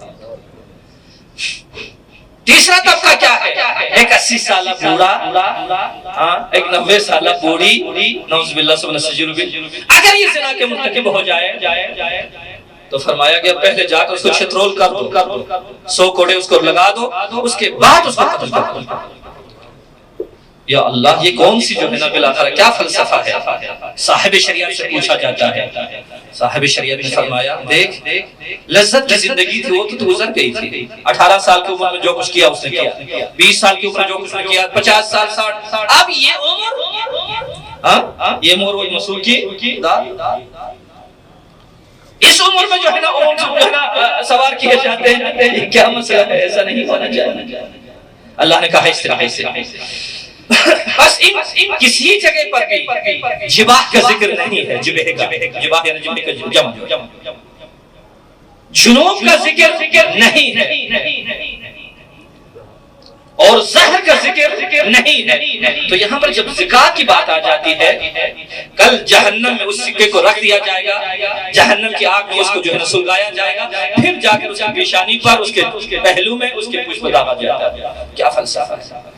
تیسرا طبقہ کیا ہے؟ ایک 80 سالہ بوڑھا، ایک 90 سالہ بوڑھی، نعوذ باللہ سب نسجر بھی، اگر یہ زنا کے مرتکب ہو جائے تو فرمایا گیا پہلے جا کر اس کو چھترول کر دو، 100 کوڑے اس کو لگا دو، اس کے بعد اس کو قتل کر دو۔ یا اللہ، یہ کون سی جو ہے نا بالآخرہ کیا فلسفہ ہے؟ صاحب شریعت سے پوچھا جاتا ہے، صاحب شریعت نے فرمایا دیکھ لذت کی زندگی تھی وہ تو گزر گئی تھی، 18 سال کی عمر میں جو کچھ کیا اس نے کیا، 20 سال کی عمر میں جو کچھ نے کیا، 50 سال 60، اب یہ عمر وہ مسعود کی اس عمر میں جو ہے نا اونٹ جو ہے نا سوار کیے جاتے ہیں، یہ کیا مسئلہ ہے؟ ایسا نہیں ہونا چاہیے۔ اللہ نے کہا اس طرح سے بس ان کسی جگہ پر بھی جباہ کا ذکر نہیں ہے، جباہ یعنی جباہ کا جمع، جنوب کا ذکر نہیں ہے، اور زہر کا ذکر نہیں ہے۔ تو یہاں پر جب زکات کی بات آ جاتی ہے، کل جہنم میں اس سکے کو رکھ دیا جائے گا، جہنم کی آگ میں اس کو جو ہے سلگایا جائے گا، پھر جا کر اس کی پیشانی پر، اس کے پہلو میں، اس کے پشت پر داغا جاتا ہے۔ کیا فلسفہ ہے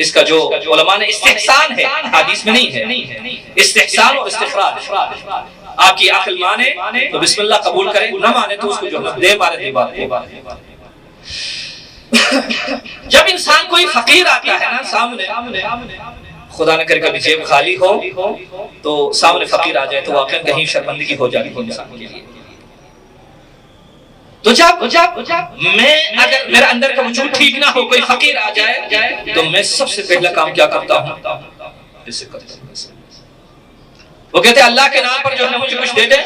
اس کا؟ جو علماء نے استحسان ہے، حدیث میں نہیں ہے، استحسان اور استخراج۔ آپ کی عقل مانے تو بسم اللہ قبول کرے، نہ مانے تو اس کو جو دے بارے۔ جب انسان کوئی فقیر آتا ہے نا سامنے، خدا نہ کرے کبھی جیب خالی ہو تو سامنے فقیر آ جائے تو واقعا کہیں شرمندگی ہو جاتی ہے انسان کے لیے. تو جب میں اگر میرا اندر کا وجود ٹھیک نہ ہو، کوئی فقیر آ جائے تو میں سب سے پہلا کام کیا کرتا ہوں؟ اسے کرتا ہوں. وہ کہتے ہیں اللہ کے نام پر جو ہے مجھے کچھ دے دے،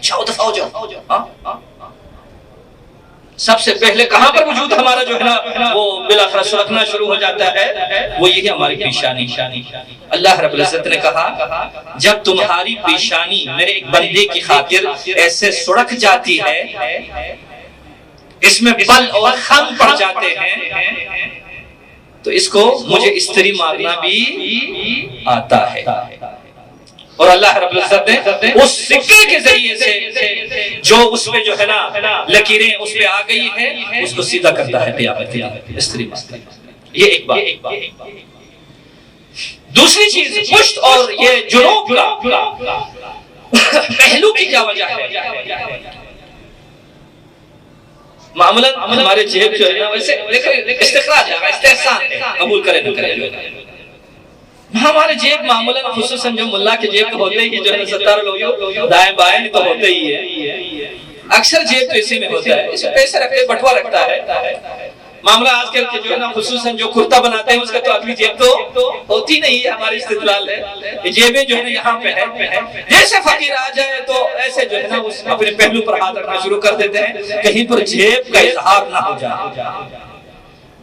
جاؤ دفع ہو جاؤ. سب سے پہلے کہاں پر وجود ہمارا جو ہے نا وہ بلاخرہ سرکنا شروع ہو جاتا ہے، وہ یہی ہماری پیشانی. اللہ رب العزت نے کہا جب تمہاری پیشانی میرے ایک بندے کی خاطر ایسے سڑک جاتی ہے، اس میں بل اور خم پڑ جاتے ہیں، تو اس کو مجھے استری مارنا بھی آتا ہے. اور اللہ رب العزت نے اس سکے کے ذریعے سے جو اس پہ جو ہے نا لکیریں اس پہ آ گئی ہے اس کو سیدھا کرتا ہے قیامت کے دن استری مارنا. یہ ایک بات. دوسری چیز پشت اور یہ جنوب کا پہلو کی کیا وجہ ہے؟ معمولاً ہمارے جیب جو ہے نا ویسے استخراج ہے، استحسان ہے، قبول کرے نہ کرے جو ہے ہمارے جیب معمولاً خصوصاً جو ملا کے جیب ہوتے ہی جو ہے ستارہ لوگیوں دائیں بائیں تو ہوتے ہی ہے. اکثر جیب تو اسی میں ہوتا ہے، اس میں پیسے رکھتے بٹوا رکھتا ہے. معاملہ آج کل کے جو ہے نا خصوصاً جو کرتا بناتے ہیں اس کا تو اگلی جیب تو ہوتی نہیں ہے. ہماری استدلال ہے یہ جیبیں جو ہے نا یہاں پہ ہے. جیسے فقیر آ جائے تو ایسے جو ہے نا اس اپنے پہلو پر ہاتھ رکھنا شروع کر دیتے ہیں، کہیں پر جیب کا اظہار نہ ہو جائے،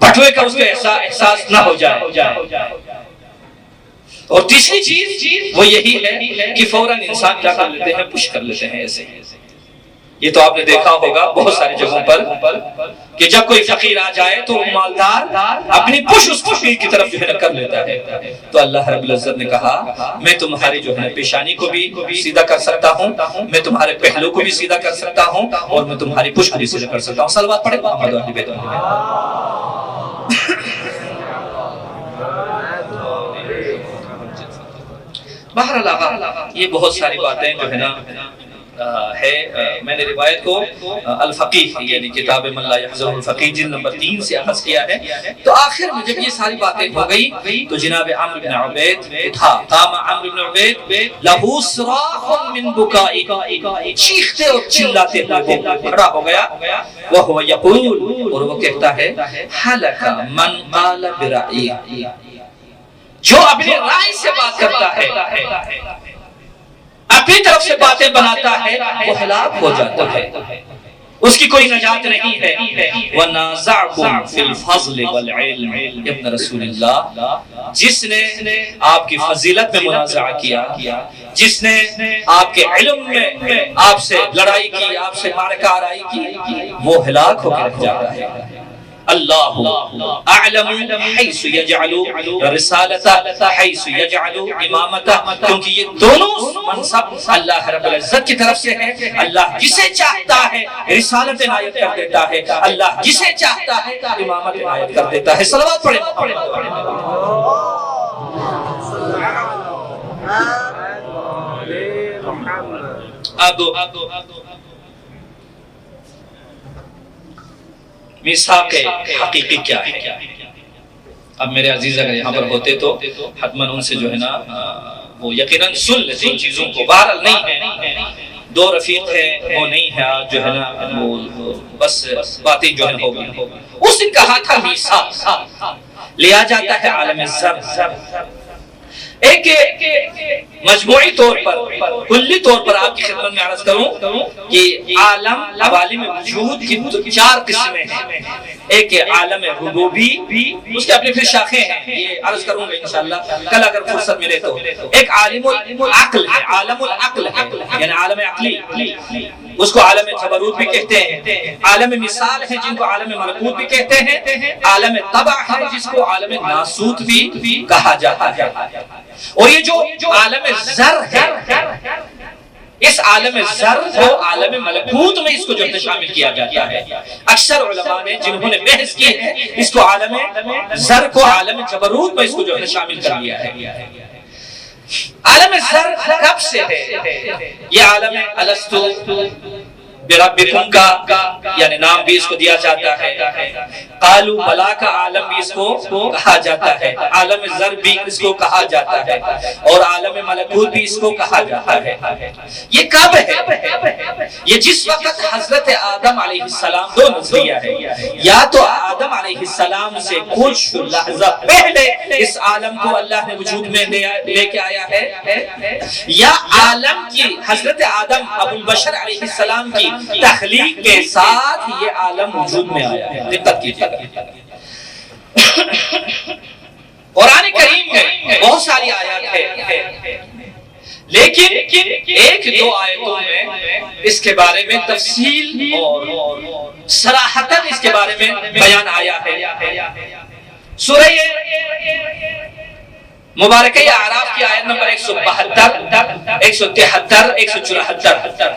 بٹوے کا اس کا احساس نہ ہو جائے. اور تیسری چیز وہ یہی ہے کہ فوراً انسان کیا کر لیتے ہیں؟ پش کر لیتے ہیں ایسے. یہ تو آپ نے دیکھا ہوگا بہت ساری جگہوں پر کہ جب کوئی فقیر آ جائے تو مالدار اپنی پش اس فقیر کی طرف جو ہے کر لیتا ہے. تو اللہ رب العزت نے کہا میں تمہاری جو ہے پیشانی کو بھی سیدھا کر سکتا ہوں، میں تمہارے پہلو کو بھی سیدھا کر سکتا ہوں، اور میں تمہاری پش کو بھی سیدھا کر سکتا ہوں. صلوات پڑھیں محمد و اہل بیت. بہرحال یہ بہت ساری باتیں جو ہے نا ہے. میں نے روایت کو الفقیہ یعنی کتاب من لا یحزن الفقیہ جلد نمبر 3 سے اخذ کیا ہے. تو آخر میں جب یہ ساری باتیں ہو گئی تو جناب عمرو بن عبید اٹھا. قام عمرو بن عبید لہو صراخ من بکاء، چیختے اور چلاتے ہوئے کھڑا ہو گیا. وہو یقول، اور وہ کہتا ہے ہلک من قال برأیہ، جو اپنے رائے سے بات کرتا ہے، اپنی طرف سے باتیں بناتا ہے، وہ ہلاک ہو جاتا ہے، اس کی کوئی نجات نہیں ہے. وَنَازَعْكُمْ فِي الْفَضْلِ وَالْعِلْمِ، ابن رسول اللہ جس نے آپ کی فضیلت میں منازعہ کیا، جس نے آپ کے علم میں آپ سے لڑائی کی، آپ سے معرکہ آرائی کی، وہ ہلاک ہو کے رہ جاتا ہے. اللہ اعلم حیث یجعل رسالتہ حیث یجعل امامتہ، کیونکہ یہ دونوں منصب اللہ رب العزت کی طرف سے ہے. اللہ جسے چاہتا ہے رسالت عنایت کر دیتا ہے، اللہ جسے چاہتا ہے امامت عنایت کر دیتا ہے. صلوات پڑھیں. میثاق حقیقی کیا ہے؟ اب میرے عزیز اگر یہاں پر ہوتے تو حتماً ان سے جو ہے نا وہ یقیناً سن لیتے ان چیزوں کو. بہرحال نہیں ہے، دو رفیق ہے، وہ نہیں ہے آج جو ہے نا وہ بس باتیں جو ہے ہو گئی. اس دن کہا تھا میثاق لیا جاتا ہے عالم زر. ایک مجموعی طور پر کلی طور پر آپ کی خدمت میں عرض کروں کہ عالم وجود کی 4 قسمیں ہیں. ایک عالم ربوبی، اس کے اپنے پھر شاخیں ہیں، یہ عرض کروں گا انشاءاللہ کل اگر فرصت ملے تو. ایک عالم العقل ہے، عالم العقل ہے یعنی عالم عقلی، اس کو عالم جبروت بھی کہتے ہیں. عالم مثال ہے جن کو عالم ملکوت بھی کہتے ہیں. عالم طبع ہے جس کو عالم ناسوت بھی کہا جاتا ہے. اور یہ جو عالم زر ہے، اس عالم زر کو عالم ملکوت میں اس کو جو ہے شامل کیا جاتا ہے. اکثر علماء نے جنہوں نے بحث کی ہے اس کو عالم زر کو عالم جبروت میں اس کو جو ہے شامل کر لیا ہے. عالم زر کب سے ہے؟ یہ عالم الستو بربکم کا یعنی نام بھی اس کو دیا جاتا ہے، قالو بلا کا عالم بھی اس کو کہا جاتا ہے، عالم ذر بھی اس کو کہا جاتا ہے، اور عالم ملکوت بھی اس کو کہا جاتا ہے۔ یہ کب ہے؟ یہ جس وقت حضرت آدم علیہ السلام، دو نظریہ ہے، یا تو آدم علیہ السلام سے کچھ لحظہ پہلے اس عالم کو اللہ نے وجود میں لے کے آیا ہے، یا عالم کی حضرت آدم ابو البشر علیہ السلام کی تخلیق کے ساتھ یہ عالم وجود میں آیا ہے۔ دقت کیجیے گا، قرآن کریم میں بہت ساری آیات ہے، لیکن ایک دو آیتوں میں اس کے بارے میں تفصیل اور صراحتاً اس کے بارے میں بیان آیا ہے۔ سورہ مبارکہ اعراف کی آیت نمبر 172، 173، 174،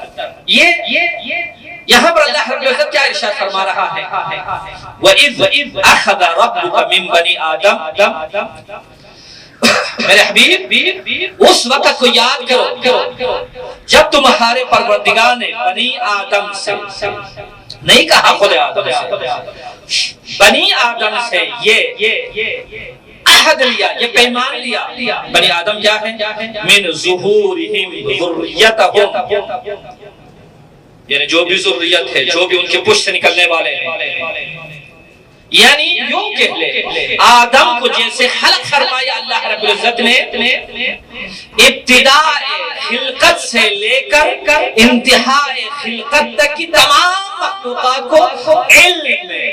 یہاں پر اللہ رب العزت کیا ارشاد فرما رہا ہے؟ وَإِذْ أَخَذَ رَبُّكَ مِنْ بَنِي آدَمَ، میرے حبیب اس وقت کو یاد کرو جب تمہارے پروردگار نے بنی آدم سے، نہیں کہا خود آدم سے، بنی آدم سے یہ عہد لیا، یہ پیمان لیا۔ بنی آدم کیا ہے؟ من ظہورہم ذریتہم، یعنی جو بھی ذریت ہے، جو بھی ان کے پشت سے نکلنے والے ہیں، یعنی یوں کہہ لے آدم کو جیسے خلق فرمایا اللہ رب العزت نے، ابتداء خلقت سے لے کر انتہاء خلقت تک کی تمام مخلوقات کو علم میں،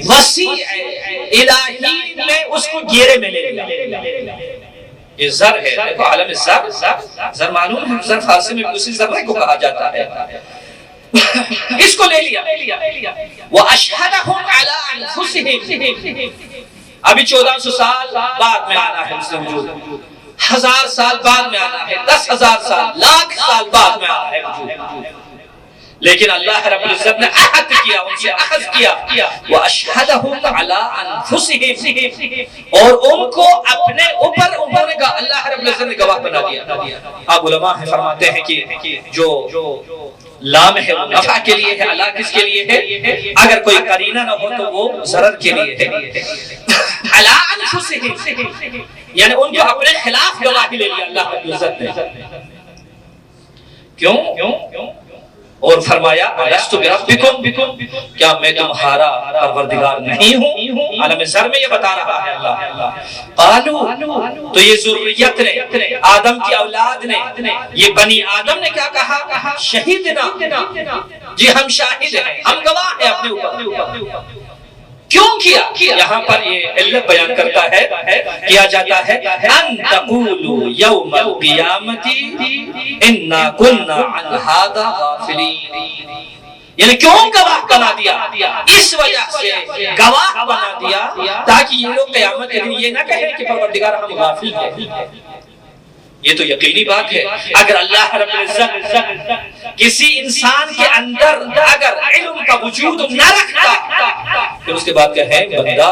وسیع الہی میں اس کو گھیرے میں لے لیا۔ یہ ذر ہے، دیکھو عالم ذر معلوم ہے، ذر فارسی میں بھی اسی ذرے کو کہا جاتا ہے، اس کو لے لیا۔ وَأَشْهَدَهُمْ عَلَىٰ أَنفُسِهِمْ، ابھی 1400 سال بعد میں آنا ہے اس سے وجود، 1000 سال بعد میں آنا ہے، 10,000 سال، لاکھ سال بعد میں آنا ہے وجود، لیکن اللہ رب العزت نے عہد کیا، ان سے عہد کیا، وَأَشْهَدَهُمْ عَلَىٰ أَنفُسِهِمْ، اور ان کو اپنے اوپر انہوں نے اللہ رب العزت نے گواہ بنا دیا۔ اب علماء فرماتے ہیں کہ جو لام ہے وہ نفع کے لیے ہے، اللہ کس کے لیے ہے؟ اگر کوئی قرینہ نہ ہو تو وہ ضرر کے لیے ہے۔ عَلَىٰ أَنفُسِهِمْ، یعنی ان کو اپنے خلاف گواہی لے لیا اللہ رب العزت نے۔ کیوں؟ اور فرمایا الست بربکم، کیا میں تمہارا پروردگار نہیں ہوں؟ عالم ذر میں یہ بتا رہا ہے اللہ۔ قالو، تو یہ ذریت نے، آدم کی اولاد نے، یہ بنی آدم نے کیا کہا؟ شہیدنا، جی ہم شاہد ہیں، ہم گواہ ہیں اپنے اوپر۔ کیوں کیا؟ یہاں پر یہ علت بیان کرتا ہے، کیا جاتا ہے ان تقولوا یوم القیامت انا کنا عن ھذا غافلین، یعنی کیوں گواہ بنا دیا؟ اس وجہ سے گواہ بنا دیا تاکہ یہ لوگ قیامت کے دن یہ نہ کہیں کہ پروردگار ہم غافل ہیں۔ یہ تو یقینی بات ہے، اگر اللہ رب العزت کسی انسان کے اندر اگر علم کا وجود نہ رکھتا پھر اس کے بعد کہے بندہ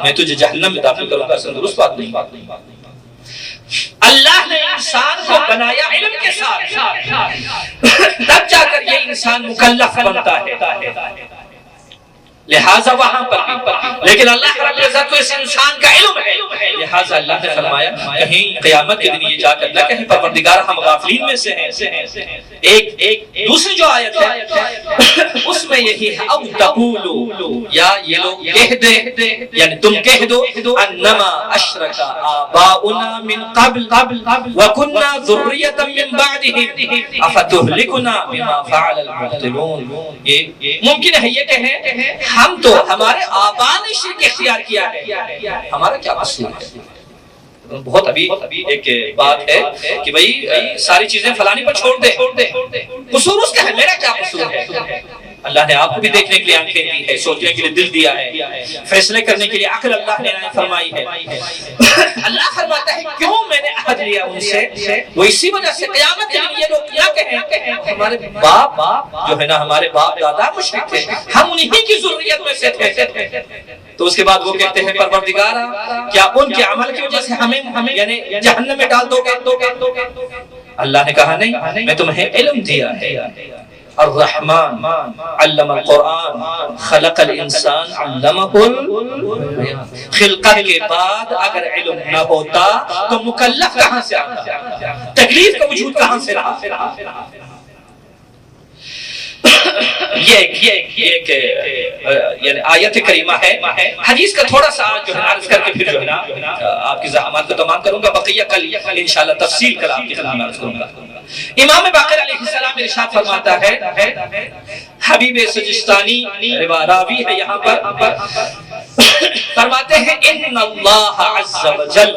میں تجھے جہنم میں داخل کروں گا، درست بات نہیں۔ اللہ نے انسان کو بنایا علم کے ساتھ، تب جا کر یہ انسان مکلف بنتا ہے، لہذا وہاں پر بھی، لیکن اللہ رب العزت کو اس انسان کا علم ہے، لہذا اللہ نے فرمایا کہیں قیامت کے دن یہ جا کر نہ کہیں پروردگار ہم غافلین میں سے ہیں۔ ایک دوسری جو آیت ہے اس میں یہی ہے، او تقولوا، یا یہ لوگ کہہ دے، یعنی تم کہہ دو، انما اشرک آباؤنا من قبل وکنا ذریۃ من بعدہم افتہلکنا بما فعل المبطلون۔ یہ ممکن ہے یہ کہیں ہم تو ہمارے آبا نے شرک اختیار کیا ہے، ہمارا کیا قصور ہے؟ بہت ابھی ایک بات ہے کہ بھئی ساری چیزیں فلانی پر چھوڑ دے، قصور اس کا ہے، میرا کیا قصور ہے؟ اللہ نے آپ کو بھی دیکھنے کے لیے آنکھیں دی ہے، سوچنے کے لیے دل دیا ہے، فیصلے کرنے کے لیے عقل اللہ نے عنایت فرمائی ہے۔ اللہ فرماتا ہے کیوں میں نے عہد لیا ان سے، وہ اسی وجہ سے قیامت کے دن یہ لوگ کیا کہیں ہمارے باپ جو ہے نا، ہمارے باپ دادا مشرک تھے، ہم انہی کی ذریت میں سے تھے۔ تو اس کے بعد وہ کہتے ہیں پروردگارا کیا ان کے عمل کی وجہ سے ہمیں یعنی جہنم میں ڈال دو گے؟ اللہ نے کہا نہیں، میں تمہیں علم دیا ہے، الرحمن علم القرآن خلق الانسان علمہ البیان. خلقت کے بعد اگر علم نہ ہوتا تو مکلف کہاں سے آتا؟ تکلیف کا وجود کہاں سے رہا؟ یہ ایک یعنی آیت کریمہ ہے. حدیث کا تھوڑا سا جو ہے عرض کر کے پھر جو ہے نا آپ کی زحمات کو تمام کروں گا. بقیہ کل انشاءاللہ تفصیل کل آپ کی خدمت میں عرض کروں گا. امام باقر علیہ السلام ارشاد فرماتا ہے، حبیب سجستانی راوی ہے یہاں پر، فرماتے ہیں ان اللہ عز وجل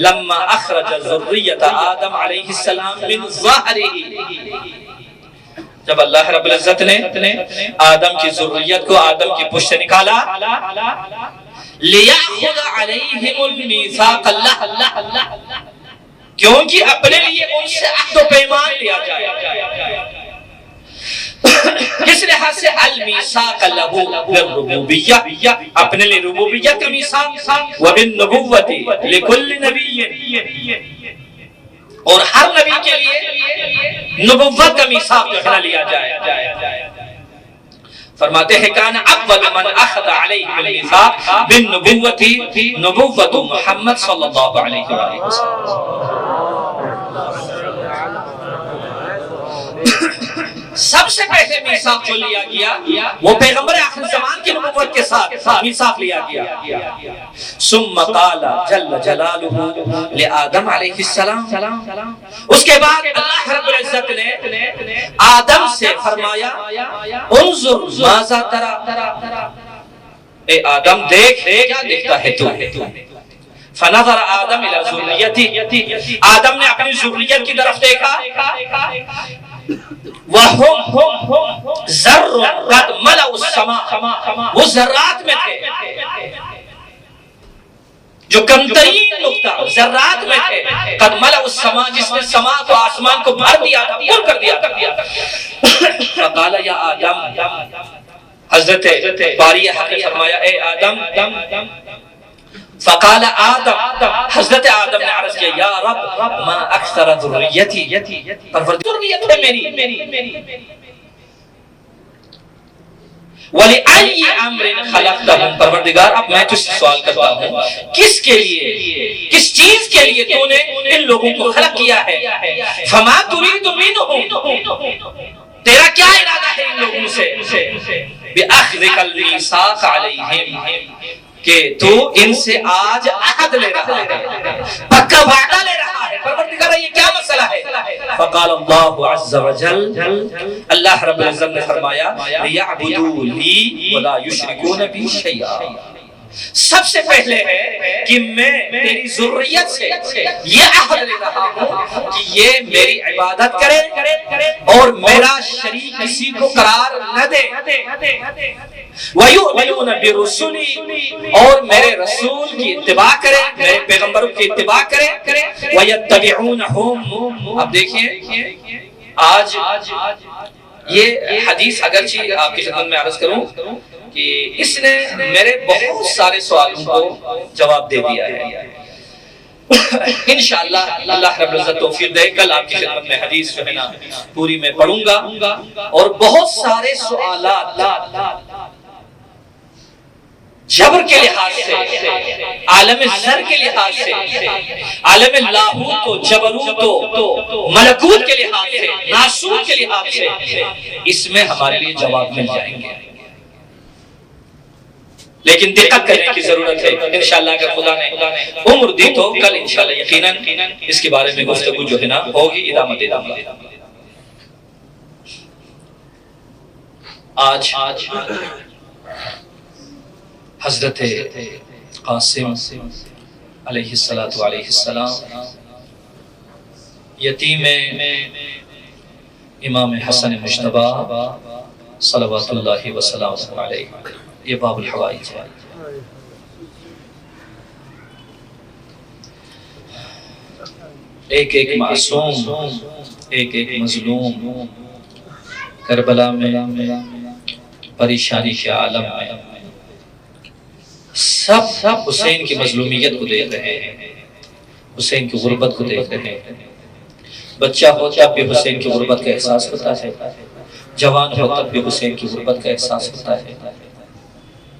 لما اخرج ذریت آدم علیہ السلام من ظہرہ، جب اللہ رب العزت نے آدم کی ذریت کو آدم کی پشت سے نکالا، لیأخذ علیہم المیثاق، اللہ کیونکہ اپنے لیے ان سے عہد و پیمان لیا جائے. کس لحاظ سے؟ المیثاق لہو بالربوبیہ، اپنے لیے ربوبیت کا میثاق، وبالنبوۃ لکل نبی، اور ہر نبی کے لیے نبوت کا میثاق جو ہے لیا جائے. فرماتے ہیں کان اول من اخذ علیہ المیثاق بالنبوۃ نبوۃ محمد صلی اللہ علیہ وآلہ وسلم. سب سے پہلے میثاق جو لیا گیا وہ پیغمبر آخر زمان کی نبوت کے ساتھ میثاق لیا گیا. ثم قال جل جلالہ لآدم علیہ السلام، اس کے بعد اللہ رب العزت نے آدم سے فرمایا انظر ماذا ترى، اے آدم دیکھ کیا دیکھتا ہے تو. فنظر آدم الى ذریته، آدم نے اپنی ذریت کی طرف دیکھا، وَهُمْ ذَرٌ قَدْ مَلَأُ السَّمَاءَ، وہ ذرات میں تھے جو کمترین نقطہ ذرات میں تھے، قَدْ مَلَأُ السَّمَاء، جس نے سما کو آسمان کو بھر دیا تھا، پور کر دیا تھا. فقال یا آدم، حضرت باری حق نے فرمایا اے آدم، فقال آدم، حضرت آدم نے عرض کیا یا رب ما اکثر ذریتی، ذریت ہے میری، وَلِأَيِّ أَمْرٍ خَلَقْتَهُمْ، پروردگار اب میں تجھ سے سوال کرتا ہوں کس کے لیے، کس چیز کے لیے تو نے ان لوگوں کو خلق کیا ہے؟ فَمَا تُرِيدُ مِنْهُمْ، تیرا کیا ارادہ ہے ان لوگوں سے؟ بِأَخْذِكَ الْمِيثَاقَ عَلَيْهِمْ، کہ تو ان سے آج عہد لے رہا ہے، پکا وعدہ لے رہا ہے. پروردگار یہ کیا مسئلہ ہے؟ فقال اللہ عز وجل، اللہ رب العزت نے فرمایا لیعبدوا لی ولا یشرکون بی شیئا. سب سے پہلے ہے کہ میں تیری ذریت سے یہ عہد لے رہا ہوں کہ یہ میری عبادت کرے اور میرا شریک کسی کو قرار نہ دے، وَيُؤْمِنُونَ بِرُسُلِي، اور میرے رسول کی اتباع کرے، میرے پیغمبروں کی اتباع کرے، وَيَتَّبِعُونَهُمْ. اب دیکھیں آج یہ حدیث اگرچہ آپ کی خدمت میں عرض کروں کہ اس نے میرے بہت سارے سوالوں کو جواب دے دیا ہے. انشاءاللہ اللہ رب العزت توفیق دے، کل آپ کی خدمت میں حدیث جو ہے نا پوری میں پڑھوں گا، اور بہت سارے سوالات جبر کے لحاظ سے، عالم زر کے لحاظ سے، عالم لاہوت و جبروت و ملکوت کے لحاظ سے، ناسوت کے لحاظ سے، اس میں ہمارے لیے جواب مل جائیں گے. لیکن دقت کرنے کی ضرورت ہے. انشاءاللہ اگر خدا نے عمر دی تو کل انشاءاللہ یقیناً اس کے بارے میں گفتگو جو ہے نا ہوگی، ادامت دے دوں گا. آج حضرت قاسم علیہ السلام یتیم امام حسن مجتبی صلوات اللہ وسلم علیہ، یہ باب الحوائج ہے. ایک ایک معصوم، ایک ایک مظلوم کربلا میں پریشانی کے عالم میں سب حسین کی مظلومیت کو دیکھ رہے ہیں، حسین کی غربت کو دیکھ رہے ہیں. بچہ ہوتا بھی حسین کی غربت کا احساس ہوتا ہے، جوان ہو تب بھی حسین کی غربت کا احساس ہوتا ہے،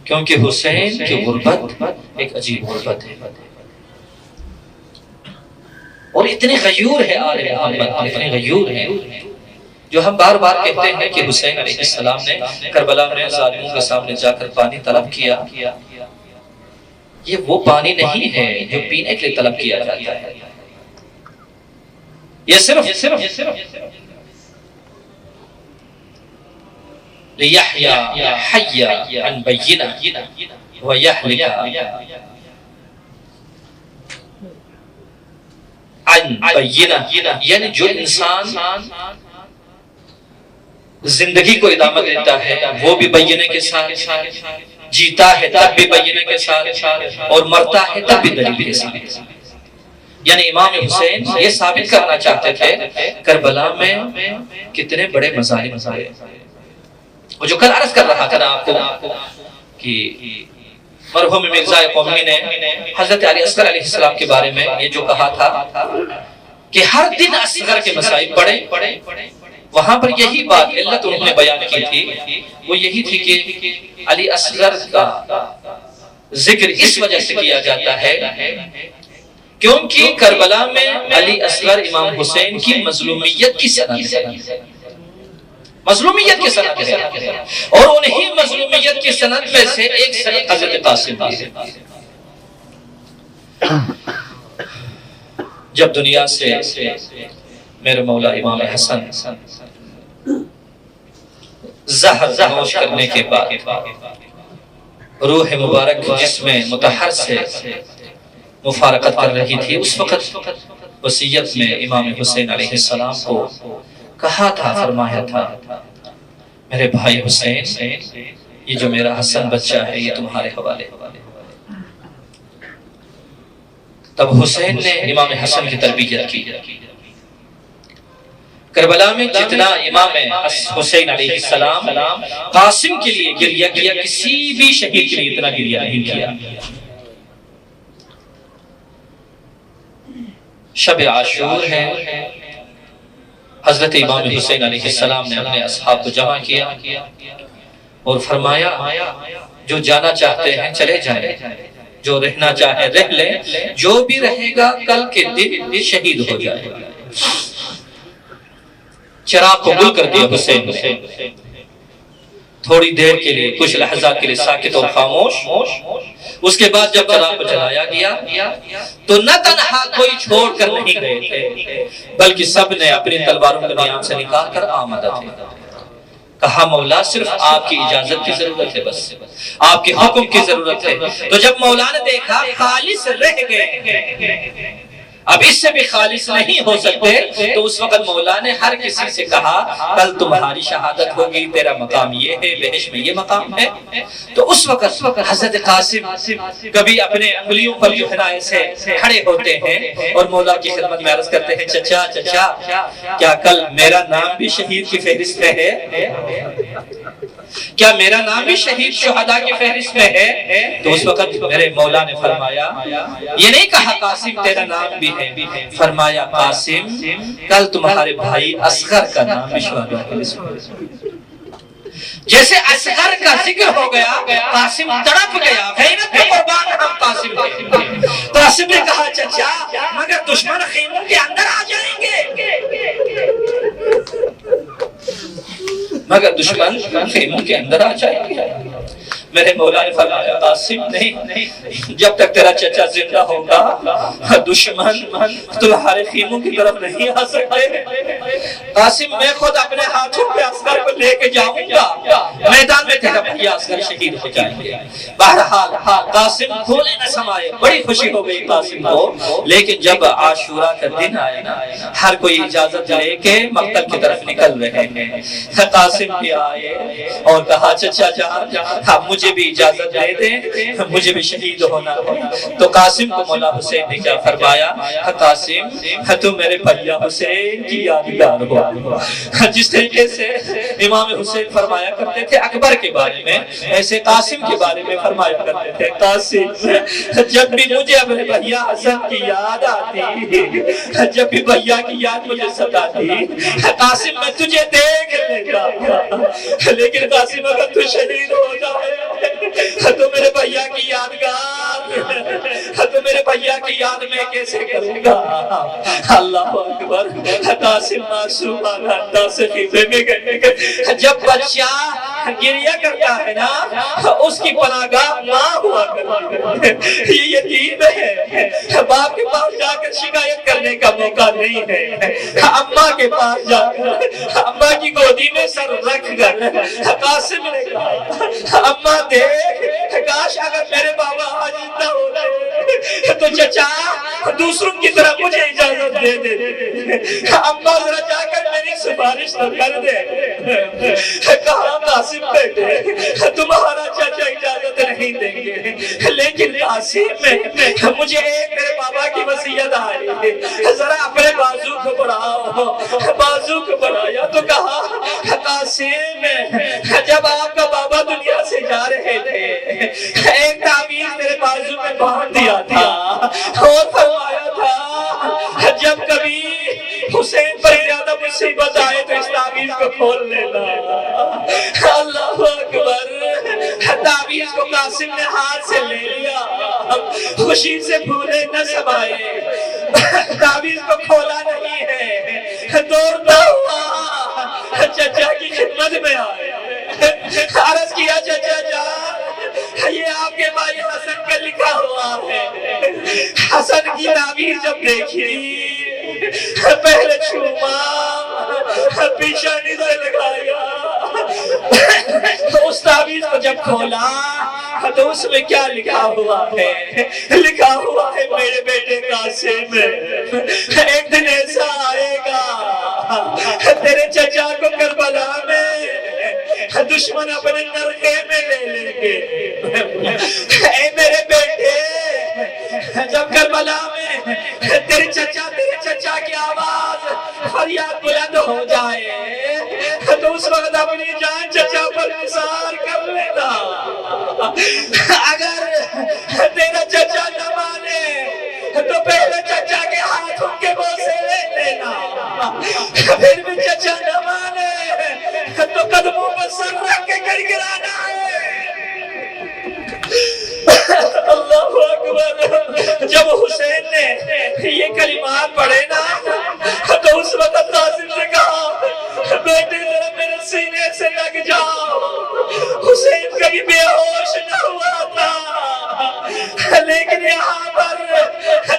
کیونکہ حسین کی غربت ایک عجیب غربت ہے، اور اتنے غیور ہے آل محمد، اتنے غیور ہیں جو ہم بار بار کہتے ہیں کہ حسین علیہ السلام نے کربلا میں ظالموں کے سامنے جا کر پانی طلب کیا، یہ وہ پانی نہیں ہے جو پینے کے لیے طلب کیا جاتا ہے، یہ صرف لِيَحْيَا حَيَّ عَنْ بَيِّنَةٍ وَيَحْلِكَ عَنْ بَيِّنَةٍ، یعنی جو انسان زندگی کو ادامہ دیتا ہے وہ بھی بینہ کے ساتھ، جیتا ہے تب بھی بینہ کے ساتھ، اور مرتا ہے تب بھی دلیل کے ساتھ۔ یعنی امام حسین یہ ثابت کرنا چاہتے تھے کربلا میں کتنے بڑے مظالم ہوئے، وہ جو کل عرض کر رہا تھا نا آپ کو کہ مرحوم مرزا قومی نے حضرت علی اصغر علیہ السلام کے بارے میں یہ جو کہا تھا کہ ہر دن اصغر کے مسائل پڑھیں، وہاں پر یہی بات علت انہوں نے بیان کی تھی، وہ یہی تھی کہ علی اصغر کا ذکر اس وجہ سے کیا جاتا ہے کیونکہ کربلا میں علی اصغر امام حسین کی مظلومیت کی سند ہے، مظلومیت کی سند ہے، اور انہی مظلومیت کی سند میں سے ایک سند حضرت قاسم ہے۔ جب دنیا سے میرے مولا امام حسن زہر نوش کرنے کے بعد روح مبارک جسم مطہر سے مفارقت کر رہی تھی، اس وقت وصیت میں امام حسین علیہ السلام کو کہا تھا، فرمایا تھا میرے بھائی حسین، یہ جو میرا حسن بچہ ہے یہ تمہارے حوالے۔ تب حسین نے امام حسن کی تربیت کی، کربلا میں جتنا امام حسین علیہ السلام قاسم کے لیے گریہ کیا، کسی بھی شہید کے لیے اتنا گریہ نہیں کیا۔ شب عاشور ہے، حضرت امام حسین علیہ السلام نے اپنے اصحاب کو جمع کیا اور فرمایا جو جانا چاہتے ہیں چلے جائیں، جو رہنا چاہے رہ لیں، جو بھی رہے گا کل کے دن شہید ہو جائے گا۔ چراغ کو گل کر دیا حسین نے، تھوڑی دیر کے لیے کچھ لحظات کے لیے ساکت اور خاموش، اس کے بعد جب چراغ کو جلایا گیا تو نہ تنہا کوئی چھوڑ کر نہیں گئے تھے بلکہ سب نے اپنی تلواروں کو نیام سے نکال کر آمدہ تھے۔ کہا مولا صرف آپ کی اجازت کی ضرورت ہے، بس آپ کے حکم کی ضرورت ہے۔ تو جب مولا نے دیکھا خالص رہ گئے، اب اس سے بھی خالص نہیں ہو سکتے، تو اس وقت مولا نے ہر کسی سے کہا کل تمہاری شہادت ہوگی، تیرا مقام یہ ہے، بہشت میں یہ مقام ہے۔ تو اس وقت حضرت قاسم کبھی اپنے انگلیوں پر جو ہے نا ایسے کھڑے ہوتے ہیں اور مولا کی خدمت میں عرض کرتے ہیں چچا کیا کل میرا نام بھی شہید کی فہرست میں ہے؟ کیا میرا نام بھی شہید شہداء کی فہرست میں ہے؟ تو اس وقت میرے مولا نے فرمایا، یہ نہیں کہا قاسم تیرا نام بھی ہے، فرمایا قاسم کل تمہارے بھائی اصغر کا نام بھی شہداء کی لسٹ میں۔ جیسے اصغر کا ذکر ہو گیا قاسم تڑپ گیا، غیرت پہ قربان ہم قاسم تھے۔ قاسم نے کہا چچا مگر دشمن خیموں کے اندر آ جائیں گے، مگر دشمن خیموں کے اندر آ جائیں گے۔ میرے مولا نے فرمایا قاسم نہیں، جب تک تیرا چچا زندہ ہوگا دشمن تمہارے خیموں کی طرف نہیں آ سکتے۔ قاسم میں خود اپنے ہاتھوں پہ اصغر کو لے کے جاؤں گا، میدان میں تیرا بھیا اصغر شہید ہو جائیں گے۔ بہرحال قاسم کھولے نہ سمائے، بڑی خوشی ہو گئی قاسم کو، لیکن جب عاشورہ کا دن آئے نا ہر کوئی اجازت لے کے مقتل کی طرف نکل رہے ہیں۔ قاسم بھی آئے اور کہا چچا جان مجھے بھی اجازت دے دیں، مجھے بھی شہید ہونا ہے۔ تو قاسم کو مولا حسین نے کیا فرمایا، قاسم تو میرے بھیا حسین کی یادگار ہو۔ جس طریقے سے امام حسین فرمایا کرتے تھے اکبر کے بارے میں میں ایسے قاسم کے بارے میں فرمایا کرتے تھے، قاسم جب بھی مجھے اپنے بھیا حسن کی یاد آتی، جب بھی بھیا کی یاد مجھے ستاتی، قاسم میں تجھے دیکھ لیتا، لیکن قاسم اگر تو شہید ہو جائے تو میرے بھیا کی یادگار، تو میرے بھیا کی یاد میں کیسے کروں گا؟ اللہ اکبر۔ قاسم معصوم آنکھوں سے خیمے میں گئے، جب بچہ گریہ کرتا ہے نا اس کی پناہگاہ ماں ہوا کرتی ہے، یہ یتیم ہے، باپ کے پاس جا کر شکایت کرنے کا موقع نہیں ہے، اماں کے پاس جا کر اماں کی گودی میں سر رکھ کر قاسم نے کہا اماں دیکھ، کاش اگر میرے بابا آج زندہ ہو گئے تو چچا دوسروں کی طرح مجھے اجازت دے دے، اماں ذرا جا کر میری سفارش تو کر دے۔ کہا قاسم بیٹے تمہارا چچا اجازت نہیں دیں گے، لیکن قاسم میں مجھے ایک میرے بابا کی وصیت آئی، ذرا اپنے بازو کو بڑھاؤ۔ بازو کو بڑھایا تو کہا قاسم جب آپ کا بابا دنیا سے جا رہے تھے ایک تعویذ میرے بازو میں باندھ دیا تھا اور فرمایا تھا جب کبھی حسین پر زیادہ مصیبت آئے تو اس تعویذ کو کھول لینا۔ اللہ اکبر۔ تعویذ کو قاسم نے ہاتھ سے لے لیا، خوشی سے پھولے نہ سمائے، تعویذ کو کھولا نہیں ہے، دوڑتا ہوا چچا کی خدمت میں آئے، عرض کیا چچا جان یہ آپ کے بھائی حسن کا لکھا ہوا ہے۔ حسن کی تعویذ جب دیکھی پہلے چھوما، پیشانی سے لگایا، تو اس تعویذ کو جب کھولا تو اس میں کیا لکھا ہوا ہے؟ لکھا ہوا ہے میرے بیٹے قاسم ایک دن ایسا آئے گا تیرے چچا کو کربلا میں دشمن اپنے نرخے میں لے لیں گے۔ اے میرے بیٹے جب کربلا میں تیرے چچا کی آواز فریاد بلند ہو جائے تو اس وقت اپنی جان چچا پر نثار کر لینا، اگر تیرا چچا نہ مانے تو پہلے چچا کے ہاتھوں کے بوسے لے لینا، پھر بھی چچا نہ مانے تو قدموں پر سر رکھ کے گڑگڑانا ہے۔ اللہ اکبر۔ جب حسین نے یہ کلمات پڑھے نا تو اس وقت قاسم نے کہا بیٹے ذرا میرے سینے سے لگ جاؤ۔ حسین کبھی بے ہوش نہ ہوا تھا، لیکن یہاں پر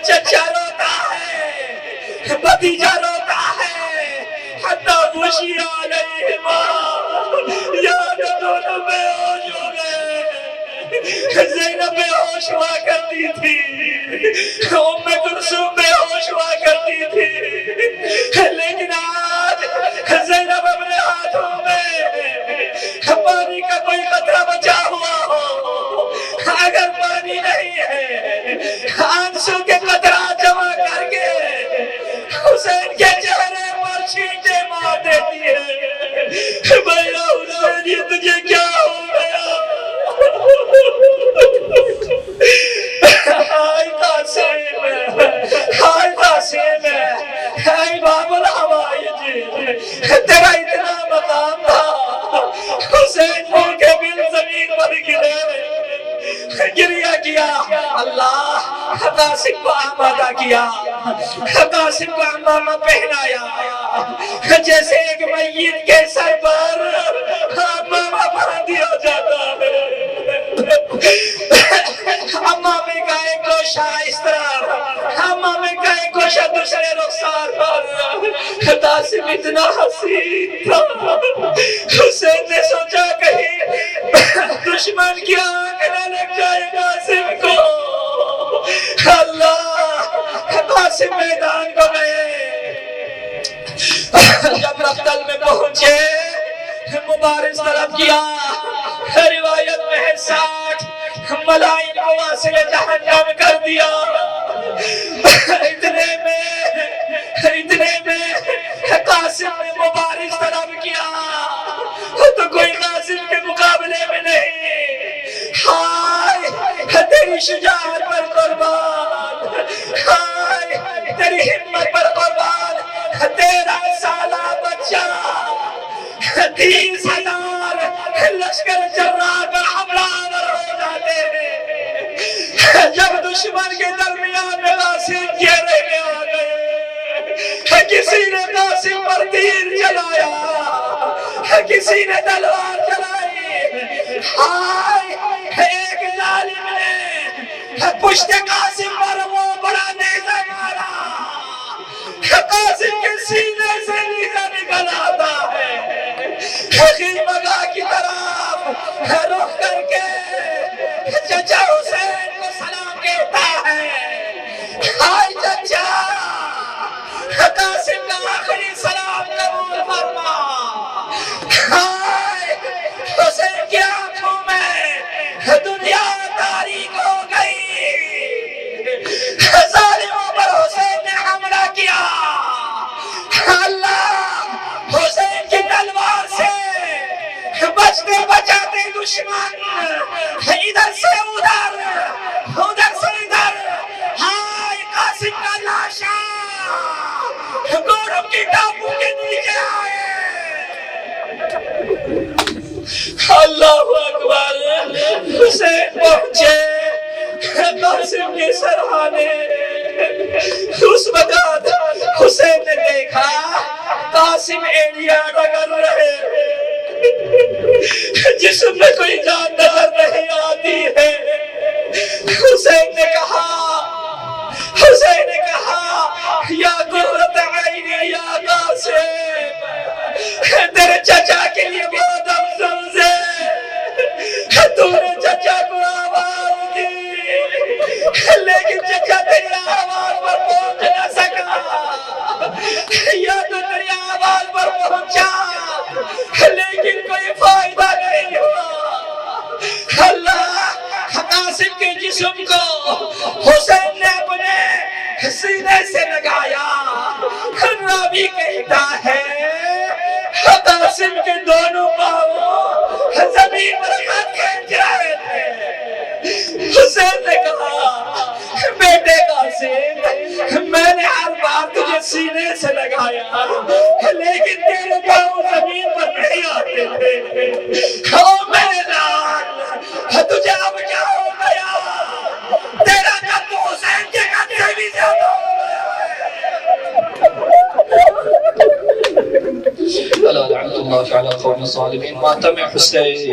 چچا روتا ہے، بھتیجا روتا ہے، حتی خوشی علیہما، یہاں تو دونوں بے ہوش ہو گئے۔ زینب بے ہوش ہوا کرتی تھی، ام کلثوم بے ہوش ہوا کرتی تھی، لیکن آج زینب اپنے ہاتھوں میں پانی کا کوئی قطرہ بچا ہوا ہو، اگر پانی نہیں ہے آنسو کے قطرات جمع کر کے حسین کے چہرے پر چھینٹے مار دیتی ہے۔ بھیا حسین یہ تجھے کیا ہو گیا؟ ہائے قاسم، ہائے قاسم، ہائے باب الحوائج، تیرا اتنا مقام تھا، حسین مول کے بل زمین پر گرے، گریہ کیا، اللہ قاسم کو آمادہ کیا، قاسم کو امامہ پہنایا، جیسے ایک میت کے سر پر امامہ باندھ دیا جاتا ہے۔ امامے کا ایک گوشہ اس طرح، امامے کا ایک گوشہ دوسرے رخسار پر، قاسم اتنا حسین تھا، حسین نے سوچا کہیں دشمن کی آنکھ نہ لگ جائے قاسم کو۔ اللہ قاسم میدان کو گئے، جب رفتل میں پہنچے مبارز طلب کیا، روایت میں ہے 60 ملائن کو واصل جہنم کر دیا۔ اتنے میں قاسم نے مبارز طلب کیا تو کوئی قاسم کے مقابلے میں نہیں تیری شجاعت پر قربان، ہائے تیری ہمت پر قربان، 13 سالہ بچہ 30,000 لشکر جرار پر حملہ آور ہو جاتے ہیں، جب دشمن کے درمیان میں قاسم گھیرے میں آ گئے، کسی نے قاسم پر تیر چلایا، کسی نے تلوار چلائی، ہائے ایک ظالم نے پشت قاسم پر وہ بڑا نیزہ مارا، قاسم کے سینے سے نیزہ نکل آتا ہے، خیمگاہ کی طرف رخ کر کے چچا حسین کو سلام کہتا ہے، ہائے چچا قاسم کا آخری سلام قبول فرما، ہائے حسین کی آنکھوں میں دنیا تاریک ہو گئی، ظالموں پر حسین نے حملہ کیا، اللہ حسین کی تلوار سے بچتے بچاتے دشمن ادھر سے ادھر ادھر سے ادھر، ہائے قاسم کا لاشا گوروں کی ٹاپو کے نیچے آئے، اللہ اکبر، حسین پہنچے قاسم کے سرحانے، اس وقت حسین نے دیکھا قاسم ایڑیاں رگڑ رہے، جسم میں کوئی جان نظر نہیں آتی ہے، حسین نے کہا یا قرۃ عینی یا قاسم، تیرے چچا کے لیے بہت افسوس ہے، تو نے چچا کو آواز دی لیکن چچا تیری آواز پر پہنچ نہ سکا، یا تو تیری آواز پر پہنچا لیکن کوئی فائدہ نہیں ہوا، اللہ قاسم کے جسم کو حسین نے اپنے سینے سے لگایا، راوی کہتا ہے قاسم کے دونوں پاؤں زمین پر ہاتھ کھینچ رہے تھے، حسین نے کہا بیٹے قاسم میں نے ہر بار تجھے سینے سے لگایا لیکن تیرے پاؤں زمین پر نہیں آتے تھے، میرے لال تجھے اب کیا ہو گیا، تیرا قد حسین کے قد سے بھی زیادہ ہو گیا ہے۔ اللہ لعنت اللہ علی قوم الظالمین، ماتم حسین